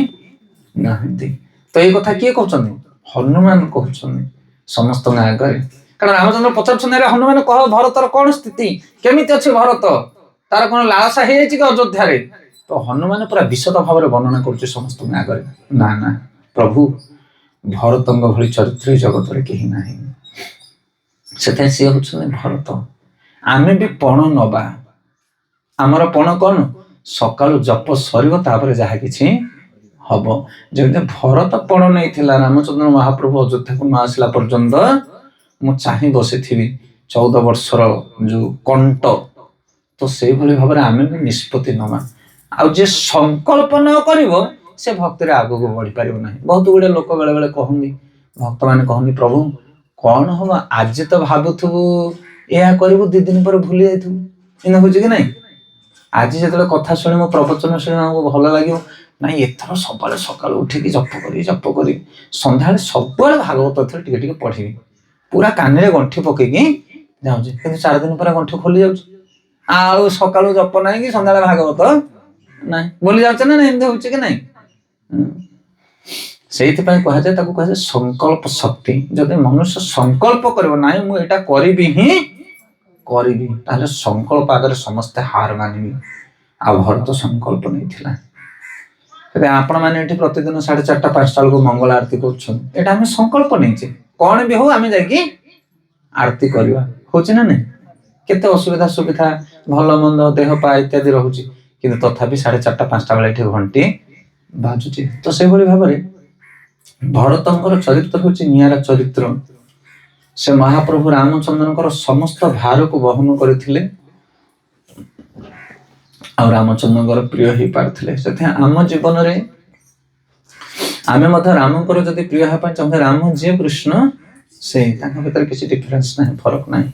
ନାହାନ୍ତି। ତ ଏଇ କଥା କିଏ କହୁଛନ୍ତି, ହନୁମାନ କହୁଛନ୍ତି ସମସ୍ତଙ୍କ ଆଗରେ। କାରଣ ରାମଚନ୍ଦ୍ର ପଚାରୁଛନ୍ତି, ଆରେ ହନୁମାନ କହ ଭରତର କଣ ସ୍ଥିତି, କେମିତି ଅଛି ଭରତ, ତାର କଣ ଲାଳସା ହେଇଯାଇଛି କି ଅଯୋଧ୍ୟାରେ। ତ ହନୁମାନ ପୁରା ବିଶଦ ଭାବରେ ବର୍ଣ୍ଣନା କରୁଛି ସମସ୍ତଙ୍କ ଆଗରେ, ନା ନା ପ୍ରଭୁ, ଭରତଙ୍କ ଭଳି ଚରିତ୍ର ଜଗତରେ କେହି ନାହିଁ। ସେଥିପାଇଁ ସିଏ ହଉଛନ୍ତି ଭରତ। ଆମେ ବି ପଣ ନବା। ଆମର ପଣ କଣ, ସକାଳୁ ଜପ ସରିବ, ତାପରେ ଯାହା କିଛି ହବ। ଯେମିତି ଭରତ ପଣ ନେଇଥିଲା, ରାମଚନ୍ଦ୍ର ମହାପ୍ରଭୁ ଅଯୋଧ୍ୟାକୁ ନ ଆସିଲା ପର୍ଯ୍ୟନ୍ତ ମୁଁ ଚାହିଁ ବସିଥିବି 14 ବର୍ଷର ଯୋଉ କଣ୍ଟ। ତ ସେଇଭଳି ଭାବରେ ଆମେ ବି ନିଷ୍ପତ୍ତି ନବା। ଆଉ ଯିଏ ସଂକଳ୍ପ ନ କରିବ, ସେ ଭକ୍ତିରେ ଆଗକୁ ବଢି ପାରିବ ନାହିଁ। ବହୁତ ଗୁଡେ ଲୋକ ବେଳେ ବେଳେ କହନ୍ତି, ଭକ୍ତମାନେ କହନ୍ତି, ପ୍ରଭୁ କଣ ହବ, ଆଜି ତ ଭାବୁଥିବୁ ଏହା କରିବୁ, 2 ଦିନ ପରେ ଭୁଲି ଯାଇଥିବୁ। ଏମିତି ହଉଛି କି ନାଇଁ। ଆଜି ଯେତେବେଳେ କଥା ଶୁଣିବ, ପ୍ରବଚନ ଶୁଣିବ, ଆମକୁ ଭଲ ଲାଗିବ, ନାଇଁ ଏଥର ସବୁବେଳେ ସକାଳୁ ଉଠିକି ଜପ କରିବି, ସନ୍ଧ୍ୟାବେଳେ ସବୁବେଳେ ଭାଗବତ ଏଥର ଟିକେ ଟିକେ ପଢିବି, ପୁରା କାନରେ ଗଣ୍ଠି ପକେଇକି ଯାଉଛି। କିନ୍ତୁ 4 ଦିନ ପରେ ଗଣ୍ଠି ଖୋଲି ଯାଉଛି, ଆଉ ସକାଳୁ ଜପ ନାହିଁ କି ସନ୍ଧ୍ୟାବେଳେ ଭାଗବତ ନାହିଁ, ଭୁଲି ଯାଉଛ ନା। ଏମିତି ହଉଛି କି ନାଇଁ। ସେଇଥିପାଇଁ କୁହାଯାଏ, ତାକୁ କୁହାଯାଏ ସଂକଳ୍ପ ଶକ୍ତି। ଯଦି ମନୁଷ୍ୟ ସଂକଳ୍ପ କରିବ, ନାହିଁ ମୁଁ ଏଇଟା କରିବି ହିଁ କରିବି, ତାହେଲେ ସଂକଳ୍ପ ଆଗରେ ସମସ୍ତେ ହାର ମାନିବେ। ଆଉ ଭରତ ସଂକଳ୍ପ ନେଇଥିଲା। ଆପଣ ମାନେ ଏଠି ପ୍ରତିଦିନ 4:30 5ଟା ବେଳକୁ ମଙ୍ଗଳ ଆରତୀ କରୁଛନ୍ତି, ଏଇଟା ଆମେ ସଂକଳ୍ପ ନେଇଛେ, କଣ ବି ହଉ ଆମେ ଯାଇକି ଆରତୀ କରିବା। ହଉଛି ନା ନାଇଁ। କେତେ ଅସୁବିଧା ସୁବିଧା, ଭଲ ମନ୍ଦ, ଦେହ ପା ଇତ୍ୟାଦି ରହୁଛି, କିନ୍ତୁ ତଥାପି 4:30 5ଟା ବେଳେ ଏଠି ଘଣ୍ଟି ବାଜୁଛି। ତ ସେଇଭଳି ଭାବରେ ଭରତଙ୍କର ଚରିତ୍ର ହଉଛି ନିଆରା ଚରିତ୍ର। ସେ ମହାପ୍ରଭୁ ରାମଚନ୍ଦ୍ରଙ୍କର ସମସ୍ତ ଭାରକୁ ବହନ କରିଥିଲେ, ଆଉ ରାମଚନ୍ଦ୍ରଙ୍କର ପ୍ରିୟ ହେଇପାରିଥିଲେ। ସେଥିପାଇଁ ଆମ ଜୀବନରେ ଆମେ ମଧ୍ୟ ରାମଙ୍କର ଯଦି ପ୍ରିୟ ହେବା ପାଇଁ ଚାହୁଁଛେ, ରାମ ଯିଏ କୃଷ୍ଣ ସେଇ, ତାଙ୍କ ଭିତରେ କିଛି ଡିଫରେନ୍ସ ନାହିଁ, ଫରକ ନାହିଁ।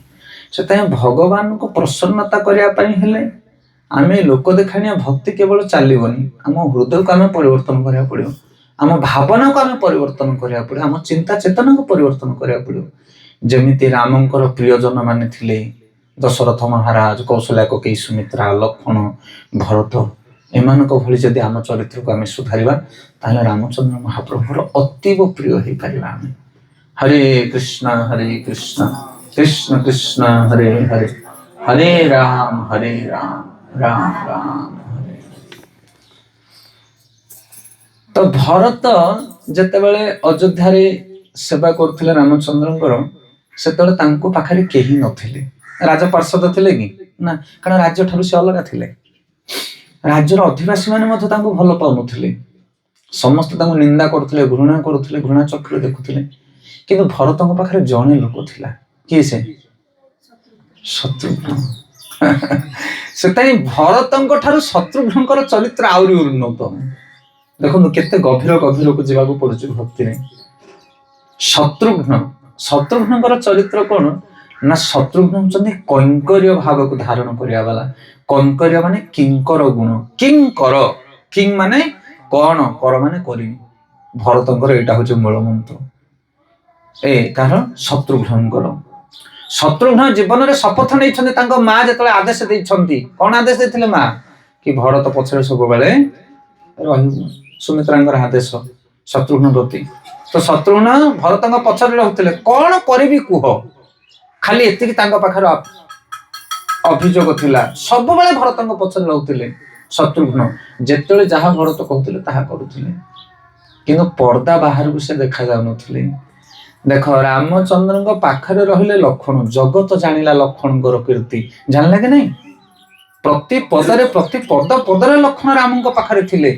ସେଥିପାଇଁ ଭଗବାନଙ୍କୁ ପ୍ରସନ୍ନତା କରିବା ପାଇଁ ହେଲେ ଆମେ ଲୋକ ଦେଖାଣିଆ ଭକ୍ତି କେବଳ ଚାଲିବନି, ଆମ ହୃଦୟକୁ ଆମେ ପରିବର୍ତ୍ତନ କରିବାକୁ ପଡିବ, ଆମ ଭାବନାକୁ ଆମେ ପରିବର୍ତ୍ତନ କରିବାକୁ ପଡିବ, ଆମ ଚିନ୍ତା ଚେତନାକୁ ପରିବର୍ତ୍ତନ କରିବାକୁ ପଡିବ। ଯେମିତି ରାମଙ୍କର ପ୍ରିୟଜନ ମାନେ ଥିଲେ, ଦଶରଥ ମହାରାଜ, କୌଶଲ୍ୟା କୈକେୟୀ ସୁମିତ୍ରା, ଲକ୍ଷ୍ମଣ, ଭରତ, ଏମାନଙ୍କ ଭଳି ଯଦି ଆମ ଚରିତ୍ରକୁ ଆମେ ସୁଧାରିବା, ତାହେଲେ ରାମଚନ୍ଦ୍ର ମହାପ୍ରଭୁଙ୍କର ଅତୀବ ପ୍ରିୟ ହେଇପାରିବା ଆମେ। ହରେ କୃଷ୍ଣ କୃଷ୍ଣ କୃଷ୍ଣ ହରେ ହରେ, ହରେ ରାମ ରାମ ରାମ ହରେ। ତ ଭରତ ଯେତେବେଳେ ଅଯୋଧ୍ୟାରେ ସେବା କରୁଥିଲେ ରାମଚନ୍ଦ୍ରଙ୍କର, ସେତେବେଳେ ତାଙ୍କ ପାଖରେ କେହି ନଥିଲେ। ରାଜା ପାର୍ଷଦ ଥିଲେ କି ନା, କାରଣ ରାଜ୍ୟ ଠାରୁ ସେ ଅଲଗା ଥିଲେ। ରାଜ୍ୟର ଅଧିବାସୀ ମାନେ ମଧ୍ୟ ତାଙ୍କୁ ଭଲ ପାଉନଥିଲେ, ସମସ୍ତେ ତାଙ୍କୁ ନିନ୍ଦା କରୁଥିଲେ, ଘୃଣା କରୁଥିଲେ, ଘୃଣା ଚକ୍ଷୁରେ ଦେଖୁଥିଲେ। କିନ୍ତୁ ଭରତଙ୍କ ପାଖରେ ଜଣେ ଲୋକ ଥିଲା। କିଏ ସେ? ଶତ୍ରୁଘ୍ନ। ସେଥିପାଇଁ ଭରତଙ୍କ ଠାରୁ ଶତ୍ରୁଘ୍ନଙ୍କର ଚରିତ୍ର ଆହୁରି ଉନ୍ନତ। ଦେଖନ୍ତୁ କେତେ ଗଭୀର ଗଭୀରକୁ ଯିବାକୁ ପଡୁଛି ଭକ୍ତିରେ। ଶତ୍ରୁଘ୍ନଙ୍କର ଚରିତ୍ର କଣ ନା, ଶତ୍ରୁଘ୍ନ ହଉଛନ୍ତି କୈଙ୍କର୍ୟ ଭାବକୁ ଧାରଣ କରିବା ବାଲା। କୈଙ୍କର୍ୟ ମାନେ କିଙ୍କର ଗୁଣ। କିଙ୍କର, କିଂ ମାନେ କଣ, କର ମାନେ କରିବି। ଭରତଙ୍କର ଏଇଟା ହଉଛି ମୂଳ ମନ୍ତ୍ର। କାରଣ ଶତ୍ରୁଘ୍ନଙ୍କର, ଶତ୍ରୁଘ୍ନ ଜୀବନରେ ଶପଥ ନେଇଛନ୍ତି। ତାଙ୍କ ମା ଯେତେବେଳେ ଆଦେଶ ଦେଇଛନ୍ତି, କଣ ଆଦେଶ ଦେଇଥିଲେ ମା? କି ଭରତ ପଛରେ ସବୁବେଳେ ରହିବୁ। ସୁମିତ୍ରାଙ୍କର ଆଦେଶ ଶତ୍ରୁଘ୍ନ ପ୍ରତି। ତ ଶତ୍ରୁଘ୍ନ ଭରତଙ୍କ ପଛରେ ରହୁଥିଲେ। କଣ କରିବି କୁହ, ଖାଲି ଏତିକି ତାଙ୍କ ପାଖରେ ଅଭିଯୋଗ ଥିଲା। ସବୁବେଳେ ଭରତଙ୍କ ପଛରେ ରହୁଥିଲେ ଶତ୍ରୁଘ୍ନ। ଯେତେବେଳେ ଯାହା ଭରତ କହୁଥିଲେ ତାହା କରୁଥିଲେ, କିନ୍ତୁ ପର୍ଦା ବାହାରକୁ ସେ ଦେଖା ଯାଉନଥିଲେ। ଦେଖ, ରାମଚନ୍ଦ୍ରଙ୍କ ପାଖରେ ରହିଲେ ଲକ୍ଷ୍ମଣ, ଜଗତ ଜାଣିଲା ଲକ୍ଷ୍ମଣଙ୍କର କୀର୍ତ୍ତି। ଜାଣିଲା କି ନାଇଁ? ପ୍ରତି ପଦରେ, ପ୍ରତି ପଦରେ ଲକ୍ଷ୍ମଣ ରାମଙ୍କ ପାଖରେ ଥିଲେ।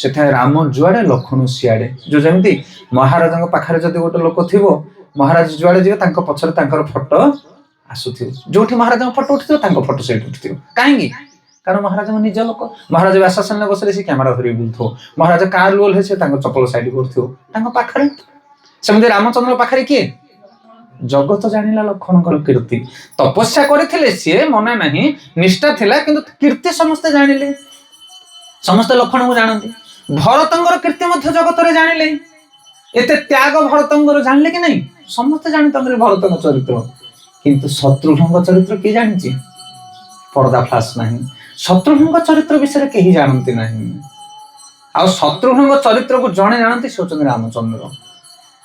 ସେଠାରେ ରାମ ଯୁଆଡେ ଲକ୍ଷ୍ମଣ ସିଆଡେ। ଯୋଉ ଯେମିତି ମହାରାଜାଙ୍କ ପାଖରେ ଯଦି ଗୋଟେ ଲୋକ ଥିବ, ମହାରାଜ ଯୁଆଡେ ଯିବେ ତାଙ୍କ ପଛରେ ତାଙ୍କର ଫଟୋ ଆସୁଥିବ। ଯୋଉଠି ମହାରାଜାଙ୍କ ଫଟୋ ଉଠିଥିବ ତାଙ୍କ ଫଟୋ ସେଇଠି ଉଠିଥିବ। କାହିଁକି? କାରଣ ମହାରାଜାଙ୍କ ନିଜ ଲୋକ। ମହାରାଜ ଆଶାସନରେ ବସିଲେ ସେ କ୍ୟାମେରା ଧରିକି ବୁଲୁଥିବ। ମହାରାଜ କାରରୁ ଓହ୍ଲେଇଲେ ସେ ତାଙ୍କ ଚପଲ ସାଇଡ କରୁଥିବ ତାଙ୍କ ପାଖରେ। ସେମିତି ରାମଚନ୍ଦ୍ର ପାଖରେ କିଏ? ଜଗତ ଜାଣିଲା ଲକ୍ଷ୍ମଣଙ୍କର କୀର୍ତ୍ତି। ତପସ୍ୟା କରିଥିଲେ ସିଏ, ମନା ନାହିଁ, ନିଷ୍ଠା ଥିଲା, କିନ୍ତୁ କୀର୍ତ୍ତି ସମସ୍ତେ ଜାଣିଲେ। ସମସ୍ତେ ଲକ୍ଷ୍ମଣଙ୍କୁ ଜାଣନ୍ତି। ଭରତଙ୍କର କୀର୍ତ୍ତି ମଧ୍ୟ ଜଗତରେ ଜାଣିଲେ। ଏତେ ତ୍ୟାଗ ଭରତଙ୍କର ଜାଣିଲେ କି ନାଇଁ? ସମସ୍ତେ ଜାଣିଛନ୍ତି ଭରତଙ୍କ ଚରିତ୍ର। କିନ୍ତୁ ଶତ୍ରୁଘ୍ନଙ୍କ ଚରିତ୍ର କିଏ ଜାଣିଛି? ପର୍ଦା ଫ୍ଲାସ ନାହିଁ। ଶତ୍ରୁଘ୍ନଙ୍କ ଚରିତ୍ର ବିଷୟରେ କେହି ଜାଣନ୍ତି ନାହିଁ। ଆଉ ଶତ୍ରୁଘ୍ନଙ୍କ ଚରିତ୍ରକୁ ଜଣେ ଜାଣନ୍ତି, ସେ ହେଉଛନ୍ତି ରାମଚନ୍ଦ୍ର।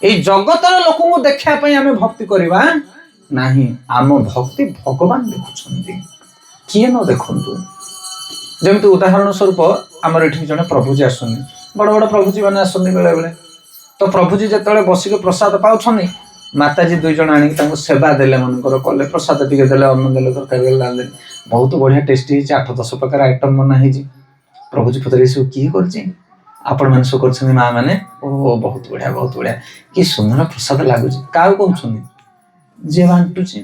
ଏଇ ଜଗତର ଲୋକଙ୍କୁ ଦେଖିବା ପାଇଁ ଆମେ ଭକ୍ତି କରିବା ନାହିଁ। ଆମ ଭକ୍ତି ଭଗବାନ ଦେଖୁଛନ୍ତି, କିଏ ନ ଦେଖନ୍ତୁ। ଯେମିତି ଉଦାହରଣ ସ୍ୱରୂପ ଆମର ଏଠି ଜଣେ ପ୍ରଭୁଜୀ ଆସନ୍ତି, ବଡ ବଡ ପ୍ରଭୁଜୀ ମାନେ ଆସନ୍ତି ବେଳେ ବେଳେ। ତ ପ୍ରଭୁଜୀ ଯେତେବେଳେ ବସିକି ପ୍ରସାଦ ପାଉଛନ୍ତି, ମାତାଜୀ 2 ଜଣ ଆଣିକି ତାଙ୍କୁ ସେବା ଦେଲେ, ମନେକର କଲେ, ପ୍ରସାଦ ଟିକେ ଦେଲେ, ଅନ୍ନ ଦେଲେ, ତରକାରୀ ଦେଲେ, ଡାଲି ଦେଲେ, ବହୁତ ବଢିଆ ଟେଷ୍ଟି ହେଇଛି, 8-10 ପ୍ରକାର ଆଇଟମ ବନା ହେଇଛି। ପ୍ରଭୁଜୀ ପଚାରି ସବୁ କିଏ କରୁଛି? ଆପଣ ମାନେ ସବୁ କରୁଛନ୍ତି ମା ମାନେ। ଓହୋ, ବହୁତ ବଢିଆ, ବହୁତ ବଢିଆ, କି ସୁନ୍ଦର ପ୍ରସାଦ ଲାଗୁଛି। କାହାକୁ କହୁଛନ୍ତି? ଯିଏ ବାଣ୍ଟୁଛି।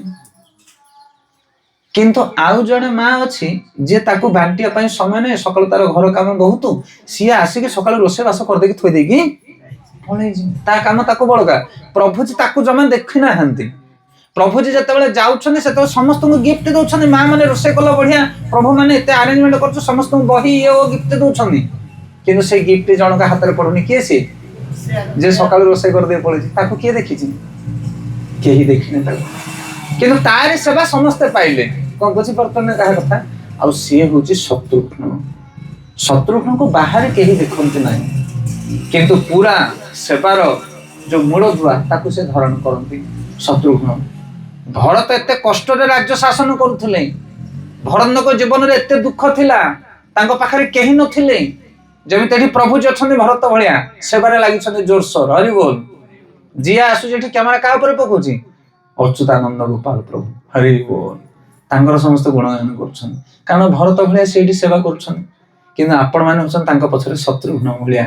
କିନ୍ତୁ ଆଉ ଜଣେ ମା ଅଛି, ଯିଏ ତାକୁ ବାଣ୍ଟିବା ପାଇଁ ସମୟ ନାହିଁ, ସକାଳୁ ତାର ଘର କାମ ବହୁତ, ସିଏ ଆସିକି ସକାଳୁ ରୋଷେଇ ବାସ କରିଦେଇକି ଥୋଇ ଦେଇକି ପଳେଇଛି। ତା କାମ ତାକୁ ବଳକା। ପ୍ରଭୁଜୀ ତାକୁ ଜମା ଦେଖି ନାହାନ୍ତି। ପ୍ରଭୁଜୀ ଯେତେବେଳେ ଯାଉଛନ୍ତି ସେତେବେଳେ ସମସ୍ତଙ୍କୁ ଗିଫ୍ଟ ଦଉଛନ୍ତି। ମା ମାନେ ରୋଷେଇ କଲ ବଢିଆ, ପ୍ରଭୁ ମାନେ ଏତେ ଆରେଞ୍ଜମେଣ୍ଟ କରୁଛୁ, ସମସ୍ତଙ୍କୁ ବହି ଗିଫ୍ଟ ଦଉଛନ୍ତି। କିନ୍ତୁ ସେଇ ଗିଫ୍ଟ ଜଣଙ୍କ ହାତରେ ପଡୁନି। କିଏ ସିଏ? ଯେ ସକାଳୁ ରୋଷେଇ କରିଦେଇ ପଳେଇଛି। ତାକୁ କିଏ ଦେଖିଛି? କେହି ଦେଖିନି ତାକୁ। କିନ୍ତୁ ତାରି ସେବା ସମସ୍ତେ ପାଇଲେ। କଣ ବୁଝିପାରୁଛନ୍ତି କାହା କଥା? ଆଉ ସିଏ ହଉଛି ଶତ୍ରୁଘ୍ନ। ଶତ୍ରୁଘ୍ନକୁ ବାହାରେ କେହି ଦେଖନ୍ତି ନାହିଁ, କିନ୍ତୁ ପୁରା ସେବାର ଯୋଉ ମୂଳଦୁଆ ତାକୁ ସେ ଧାରଣ କରନ୍ତି ଶତ୍ରୁଘ୍ନ। ଭରତ ଏତେ କଷ୍ଟରେ ରାଜ୍ୟ ଶାସନ କରୁଥିଲେ। ଭରତଙ୍କ ଜୀବନରେ ଏତେ ଦୁଃଖ ଥିଲା, ତାଙ୍କ ପାଖରେ କେହି ନଥିଲେ। ଯେମିତି ଏଠି ପ୍ରଭୁଜୀ ଅଛନ୍ତି ଭରତ ଭଳିଆ, ସେବାରେ ଲାଗିଛନ୍ତି ଜୋରସୋର। ହରି ବୋଲ। ଯିଏ ଆସୁଛି ଏଠି କ୍ୟାମେରା କାହା ଉପରେ ପକଉଛି? ଅଚ୍ୟୁତାନନ୍ଦ ଗୋପାଳ ପ୍ରଭୁ। ହରି ବୋଲ। ତାଙ୍କର ସମସ୍ତେ ଗୁଣଗାନ କରୁଛନ୍ତି, କାରଣ ଭରତ ଭଳିଆ ସେଇଠି ସେବା କରୁଛନ୍ତି। କିନ୍ତୁ ଆପଣ ମାନେ ହଉଛନ୍ତି ତାଙ୍କ ପଛରେ ଶତ୍ରୁଘ୍ନ ଭଳିଆ।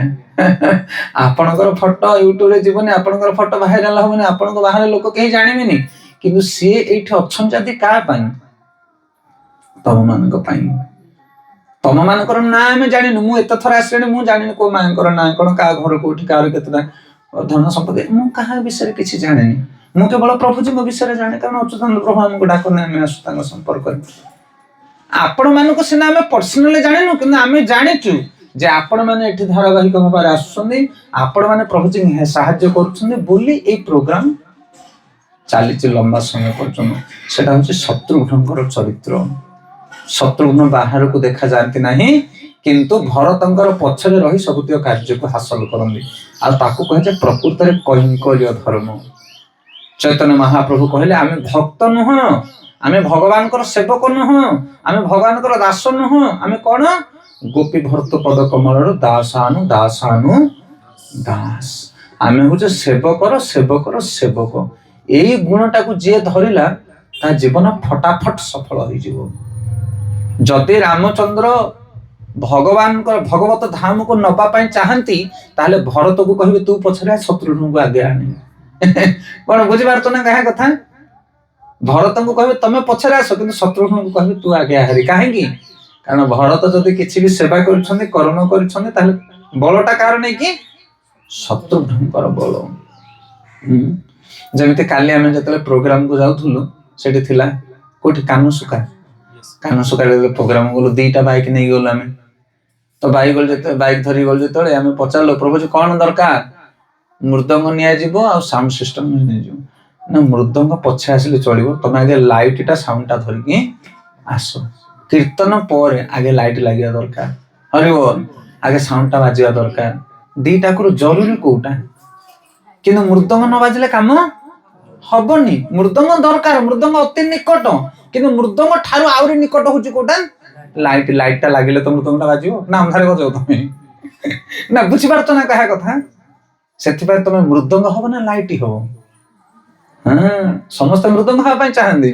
ଆପଣଙ୍କର ଫଟୋ ୟୁଟ୍ୟୁବରେ ଯିବନି, ଆପଣଙ୍କର ଫଟୋ ଭାଇରାଲ ହବନି, ଆପଣଙ୍କ ବାହାରେ ଲୋକ କେହି ଜାଣିବେନି, କିନ୍ତୁ ସିଏ ଏଇଠି ଅଛନ୍ତି ଯଦି କାହା ପାଇଁ? ତମ ମାନଙ୍କ ପାଇଁ। ତମ ମାନଙ୍କର ନାଁ ଆମେ ଜାଣିନୁ। ମୁଁ ଏତେ ଥର ଆସିଲେଣି, ମୁଁ ଜାଣିନି କୋଉ ମାଙ୍କର ନାଁ କଣ, କାହା ଘର କୋଉଠି, କାହାର କେତେଟା ଧନ ସମ୍ପତ୍ତି, ମୁଁ କାହା ବିଷୟରେ କିଛି ଜାଣିନି। ମୁଁ କେବଳ ପ୍ରଭୁଜୀଙ୍କ ବିଷୟରେ ଜାଣେ, କାରଣ ଅଚ୍ୟୁତାନନ୍ଦ ପ୍ରଭୁ ଆମକୁ ଡାକନ୍ତି, ଆମେ ଆସୁ ତାଙ୍କ ସମ୍ପର୍କରେ। ଆପଣ ମାନଙ୍କୁ ସିନା ଆମେ ପର୍ସନାଲି ଜାଣିନୁ, କିନ୍ତୁ ଆମେ ଜାଣିଛୁ ଯେ ଆପଣ ମାନେ ଏଠି ଧାରାବାହିକ ଭାବରେ ଆସୁଛନ୍ତି, ଆପଣ ମାନେ ପ୍ରଭୁଜୀ ସାହାଯ୍ୟ କରୁଛନ୍ତି ବୋଲି ଏଇ ପ୍ରୋଗ୍ରାମ ଚାଲିଛି ଲମ୍ବା ସମୟ ପର୍ଯ୍ୟନ୍ତ। ସେଟା ହଉଛି ଶତ୍ରୁଘ୍ନଙ୍କର ଚରିତ୍ର। ଶତ୍ରୁଘ୍ନ ବାହାରକୁ ଦେଖାଯାଆନ୍ତି ନାହିଁ, କିନ୍ତୁ ଭରତଙ୍କର ପଛରେ ରହି ସବୁତିକ କାର୍ଯ୍ୟକୁ ହାସଲ କରନ୍ତି। ଆଉ ତାକୁ କୁହାଯାଏ ପ୍ରକୃତରେ କୈଙ୍କର୍ୟ ଧର୍ମ। ଚୈତନ୍ୟ ମହାପ୍ରଭୁ କହିଲେ, ଆମେ ଭକ୍ତ ନୁହଁ, ଆମେ ଭଗବାନଙ୍କର ସେବକ ନୁହଁ, ଆମେ ଭଗବାନଙ୍କର ଦାସ ନୁହଁ, ଆମେ କଣ? ଗୋପୀ ଭର୍ତ ପଦ କମଳର ଦାସାନୁ ଦାସାନୁ ଦାସ। ଆମେ ହଉଛୁ ସେବକର ସେବକର ସେବକ। ଏଇ ଗୁଣଟାକୁ ଯିଏ ଧରିଲା ତା ଜୀବନ ଫଟାଫଟ ସଫଳ ହେଇଯିବ। ଯଦି ରାମଚନ୍ଦ୍ର ଭଗବାନଙ୍କର ଭଗବତ ଧାମକୁ ନବା ପାଇଁ ଚାହାନ୍ତି ତାହେଲେ ଭରତକୁ କହିବେ ତୁ ପଛରେ ଶତ୍ରୁଘ୍ନକୁ ଆଗେ ଆଣି। କଣ ବୁଝିପାରୁଛ ନା କାହା କଥା? ଭରତଙ୍କୁ କହିବେ ତମେ ପଛରେ ଆସ, କିନ୍ତୁ ଶତ୍ରୁଘ୍ନକୁ କହିବେ ତୁ ଆଗେ ଆହାରି। କାହିଁକି? କାରଣ ଭରତ ଯଦି କିଛି ବି ସେବା କରିଛନ୍ତି, କର୍ମ କରିଛନ୍ତି, ତାହେଲେ ବଳଟା କାହାର ନେଇକି? ଶତ୍ରୁଘ୍ନଙ୍କର ବଳ। ଯେମିତି କାଲି ଆମେ ଯେତେବେଳେ ପ୍ରୋଗ୍ରାମକୁ ଯାଉଥିଲୁ, ସେଠି ଥିଲା କୋଉଠି କାନସୁକା ପ୍ରୋଗ୍ରାମ ଗଲୁ, 2ଟା ବାଇକ ନେଇକି ଗଲୁ ଆମେ। ତ ବାଇକ ଧରି ଗଲୁ ଯେତେବେଳେ ଆମେ ପଚାରିଲୁ ପ୍ରଭୁଜୀ କଣ ଦରକାର? ମୃଦଙ୍ଗ ନିଆଯିବ ଆଉ ସାଉଣ୍ଡ ସିଷ୍ଟମ ନିଆଯିବ। ନା ମୃଦଙ୍ଗ ପଛେ ଆସିଲେ ଚଳିବ, ତମେ ଆଗେ ଲାଇଟଟା ସାଉଣ୍ଡଟା ଧରିକି ଆସ। କୀର୍ତ୍ତନ ପରେ ଆଗେ ଲାଇଟ ଲାଗିବା ଦରକାର, ହରିବୋଲ ଆଗେ ସାଉଣ୍ଡଟା ବାଜିବା ଦରକାର। ଦିଟାକରୁ ଜରୁରୀ କୋଉଟା? କିନ୍ତୁ ମୃଦଙ୍ଗ ନ ବାଜିଲେ କାମ ହବନି। ମୃଦଙ୍ଗ ଦରକାର, ମୃଦଙ୍ଗ ଅତି ନିକଟ, କିନ୍ତୁ ମୃଦଙ୍ଗ ଠାରୁ ଆହୁରି ନିକଟ ହଉଛି କୋଉଟା? ଲାଇଟଟା ଲାଗିଲେ ତ ମୃଦଙ୍ଗଟା ବାଜିବ ନା ଅନ୍ଧାରେ ବଜାଉ ତମେ? ନା ବୁଝିପାରୁଛ ନା କାହା କଥା? ସେଥିପାଇଁ ତମେ ମୃଦଙ୍ଗ ହବ ନା ଲାଇଟ ହବ? ସମସ୍ତେ ମୃଦଙ୍ଗ ହବା ପାଇଁ ଚାହାନ୍ତି,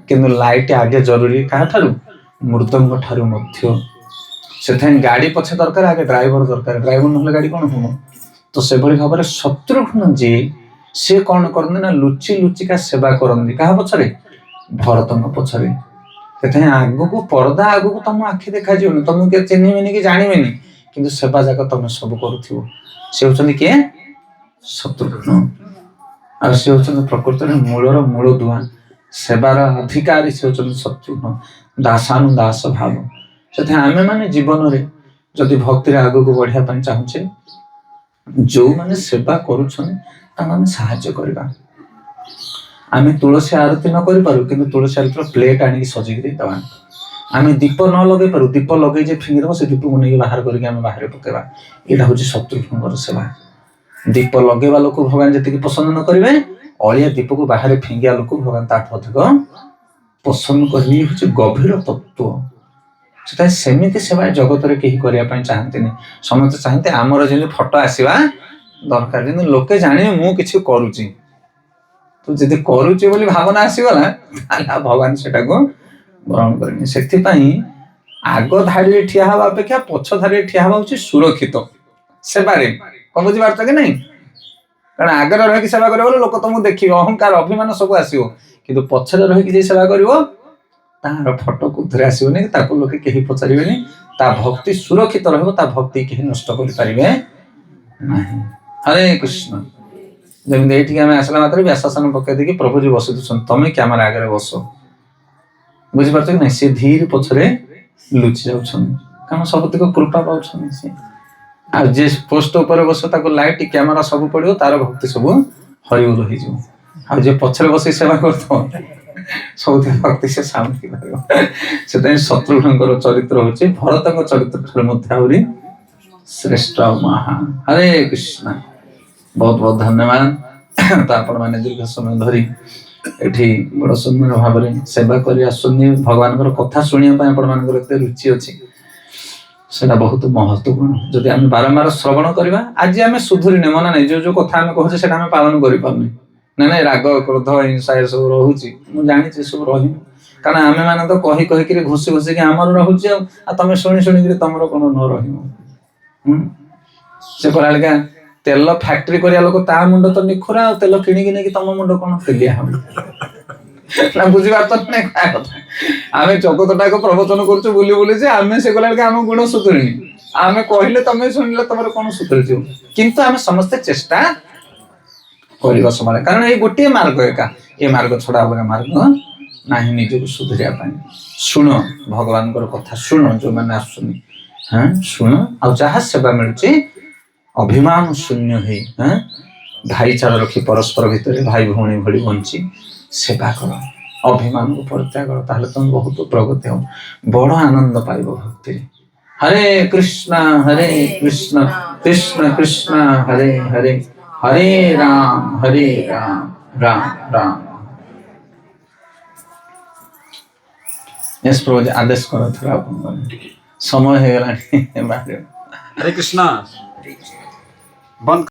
କିନ୍ତୁ ଲାଇଟ ଆଗେ ଜରୁରୀ କାହାଠାରୁ? ମୃଦଙ୍ଗ ଠାରୁ ମଧ୍ୟ। ସେଥିପାଇଁ ଗାଡି ପଛେ ଦରକାର, ଆଗେ ଡ୍ରାଇଭର ଦରକାର। ଡ୍ରାଇଭର ନହେଲେ ଗାଡି କଣ ହବ? ତ ସେଭଳି ଭାବରେ ଶତ୍ରୁଘ୍ନ ଯିଏ, ସେ କଣ କରନ୍ତି ନା ଲୁଚି ଲୁଚିକା ସେବା କରନ୍ତି। କାହା ପଛରେ? ଭରତଙ୍କ ପଛରେ। ସେଥିପାଇଁ ଆଗକୁ ପରଦା ଆଗକୁ ତମ ଆଖି ଦେଖାଯିବନି, ତମକୁ କିଏ ଚିହ୍ନିବେନି କି ଜାଣିବେନି, କିନ୍ତୁ ସେବା ଯାକ ତମେ ସବୁ କରୁଥିବ। ସେ ହଉଛନ୍ତି କିଏ? ଶତ୍ରୁଘ୍ନ। ଆଉ ସେ ହଉଛନ୍ତି ପ୍ରକୃତରେ ମୂଳର ମୂଳ ଦୁଆ, ସେବାର ଅଧିକାରୀ ସେ ହଉଛନ୍ତି ଶତ୍ରୁଘ୍ନ। ଦାସାନୁଦାସ ଭାବ। ସେଥିପାଇଁ ଆମେ ମାନେ ଜୀବନରେ ଯଦି ଭକ୍ତିରେ ଆଗକୁ ବଢିବା ପାଇଁ ଚାହୁଁଛେ, ଯୋଉମାନେ ସେବା କରୁଛନ୍ତି ତାଙ୍କୁ ଆମେ ସାହାଯ୍ୟ କରିବା। ଆମେ ତୁଳସୀ ଆରତି ନ କରିପାରୁ, କିନ୍ତୁ ତୁଳସୀ ଆରତିର ପ୍ଲେଟ ଆଣିକି ସଜେଇକି ଦେଇଦେବା। ଆମେ ଦୀପ ନ ଲଗେଇ ପାରୁ, ଦୀପ ଲଗେଇ ଯେ ଫିଙ୍ଗିଦେବ, ସେ ଦୀପକୁ ନେଇକି ବାହାର କରିକି ଆମେ ବାହାରେ ପକେଇବା। ଏଇଟା ହଉଛି ଶତ୍ରୁଘ୍ନଙ୍କର ସେବା। ଦୀପ ଲଗେଇବା ଲୋକ ଭଗବାନ ଯେତିକି ପସନ୍ଦ ନ କରିବେ, ଅଳିଆ ଦୀପକୁ ବାହାରେ ଫିଙ୍ଗିବା ଲୋକ ଭଗବାନ ତାଠୁ ଅଧିକ ପସନ୍ଦ କରିବେ। ହଉଛି ଗଭୀର ତତ୍ତ୍ୱ। ସେଥିପାଇଁ ସେମିତି ସେବା ଜଗତରେ କେହି କରିବା ପାଇଁ ଚାହାନ୍ତିନି। ସମସ୍ତେ ଚାହାନ୍ତି ଆମର ଯେମିତି ଫଟୋ ଆସିବା ଦରକାର, କିନ୍ତୁ ଲୋକେ ଜାଣିବେ ମୁଁ କିଛି କରୁଛି। ତୁ ଯଦି କରୁଛି ବୋଲି ଭାବନା ଆସିଗଲା, ତାହେଲେ ଭଗବାନ ସେଟାକୁ ଗ୍ରହଣ କରେନି। ସେଥିପାଇଁ ଆଗ ଧାଡ଼ିରେ ଠିଆ ହେବା ଅପେକ୍ଷା ପଛ ଧାଡ଼ିରେ ଠିଆ ହେବା ହଉଛି ସୁରକ୍ଷିତ ସେବାରେ। କଣ ବୁଝିପାରୁଛ କି ନାଇଁ? କାରଣ ଆଗରେ ରହିକି ସେବା କରିବ ବୋଲେ ଲୋକ ତମକୁ ଦେଖିବେ, ଅହଙ୍କାର ଅଭିମାନ ସବୁ ଆସିବ। କିନ୍ତୁ ପଛରେ ରହିକି ଯେ ସେବା କରିବ, ତାହାର ଫଟୋ କୋଉଥିରେ ଆସିବନି, ତାକୁ ଲୋକେ କେହି ପଚାରିବେନି, ତା ଭକ୍ତି ସୁରକ୍ଷିତ ରହିବ, ତା ଭକ୍ତି କେହି ନଷ୍ଟ କରିପାରିବେ ନାହିଁ। ହରେ କୃଷ୍ଣ। ଯେମିତି ଏଇଠିକି ଆମେ ଆସିଲା ମାତ୍ରେ ବ୍ୟାସାସନ ପକେଇ ଦେଇକି ପ୍ରଭୁଜୀ ବସି ଦଉଛନ୍ତି, ତମେ କ୍ୟାମେରା ଆଗରେ ବସ। ବୁଝିପାରୁଛ କି ନାଇଁ? ସେ ଧୀରେ ପଛରେ ଲୁଚି ଯାଉଛନ୍ତି, କାରଣ ସବୁତିକ କୃପା ପାଉଛନ୍ତି ସେ। ଆଉ ଯିଏ ପୋଷ୍ଟ ଉପରେ ବସ, ତାକୁ ଲାଇଟ କ୍ୟାମେରା ସବୁ ପଡିବ, ତାର ଭକ୍ତି ସବୁ ହରିବୋଲ ହେଇଯିବ। ଆଉ ଯିଏ ପଛରେ ବସି ସେବା କରୁଥିବ, ସବୁଥିରେ ଭକ୍ତି ସେ ଶାନ୍ତି କରିବ। ସେଥିପାଇଁ ଶତ୍ରୁଘ୍ନଙ୍କର ଚରିତ୍ର ହଉଛି ଭରତଙ୍କ ଚରିତ୍ର ଠାରୁ ମଧ୍ୟ ଆହୁରି ଶ୍ରେଷ୍ଠ ମହାନ। ହରେ କୃଷ୍ଣ। ବହୁତ ବହୁତ ଧନ୍ୟବାଦ। ତ ଆପଣ ମାନେ ଦୀର୍ଘ ସମୟ ଧରି ଏଠି ବଡ ସୁନ୍ଦର ଭାବରେ ସେବା କରି ଆସୁଛନ୍ତି। ଭଗବାନଙ୍କର କଥା ଶୁଣିବା ପାଇଁ ଆପଣ ମାନଙ୍କର ଏତେ ରୁଚି ଅଛି, ସେଟା ବହୁତ ମହତ୍ୱପୂର୍ଣ୍ଣ। ଯଦି ଆମେ ବାରମ୍ବାର ଶ୍ରବଣ କରିବା, ଆଜି ଆମେ ସୁଧୁରିନେ ମନା ନାହିଁ, ଯୋଉ କଥା ଆମେ କହୁଛେ ସେଟା ଆମେ ପାଳନ କରିପାରୁନି। ନାଇଁ ରାଗ କ୍ରୋଧ ହିଂସା ଏସବୁ ରହୁଛି, ମୁଁ ଜାଣିଛି ସବୁ ରହିବ। କାରଣ ଆମେ ମାନେ ତ କହିକିରି ଘୁଷି ଘୁଷିକି ଆମର ରହୁଛି, ଆଉ ତମେ ଶୁଣି ଶୁଣିକିରି ତମର କଣ ନ ରହିବ। ସେ କହିଲା ତେଲ ଫ୍ୟାକ୍ଟ୍ରି କରିବା ଲୋକ ତା ମୁଣ୍ଡ ତ ନିଖୁରା, ଆଉ ତେଲ କିଣିକି ନେଇକି ତମ ମୁଣ୍ଡ କଣ ତେଲିଆ ହବ? ନା ବୁଝିପାରୁଛ ନାଇଁ କଥା? ଆମେ ଜଗତଟାକୁ ପ୍ରବଚନ କରୁଛୁ ବୁଲି ବୁଲି, ଯେ ଆମେ ସେ କହିଲା ଆମ ଗୁଣ ସୁଧୁରିନି। ଆମେ କହିଲେ ତମେ ଶୁଣିଲେ ତମର କଣ ସୁଧୁରିଯିବ? କିନ୍ତୁ ଆମେ ସମସ୍ତେ ଚେଷ୍ଟା କରିବା ସମାନ, କାରଣ ଏଇ ଗୋଟିଏ ମାର୍ଗ ଏକା, ଏ ମାର୍ଗ ଛଡା ଅଲଗା ମାର୍ଗ ନାହିଁ ନିଜକୁ ସୁଧୁରିବା ପାଇଁ। ଶୁଣ ଭଗବାନଙ୍କର କଥା, ଶୁଣ ଯୋଉମାନେ ଆସୁଛନ୍ତି, ଶୁଣ। ଆଉ ଯାହା ସେବା ମିଳୁଛି ଅଭିମାନ ଶୂନ୍ୟ ହେଇ, ଭାଇଚାରା ରଖି ପରସ୍ପର ଭିତରେ ଭାଇ ଭଉଣୀ ଭଳି ବଞ୍ଚି ସେବା କର, ଅଭିମାନକୁ ପରିତ୍ୟାଗ କର, ତାହେଲେ ତମେ ବହୁତ ପ୍ରଗତି ହବ, ବଡ ଆନନ୍ଦ ପାଇବ ଭକ୍ତିରେ। ହରେ କୃଷ୍ଣ କୃଷ୍ଣ କୃଷ୍ଣ ହରେ ହରେ, ହରେ ରାମ ରାମ ରାମ। ପ୍ରଭୁ ଆଦେଶ କର, ସମୟ ହେଇଗଲାଣି। हरे कृष्णा बंद।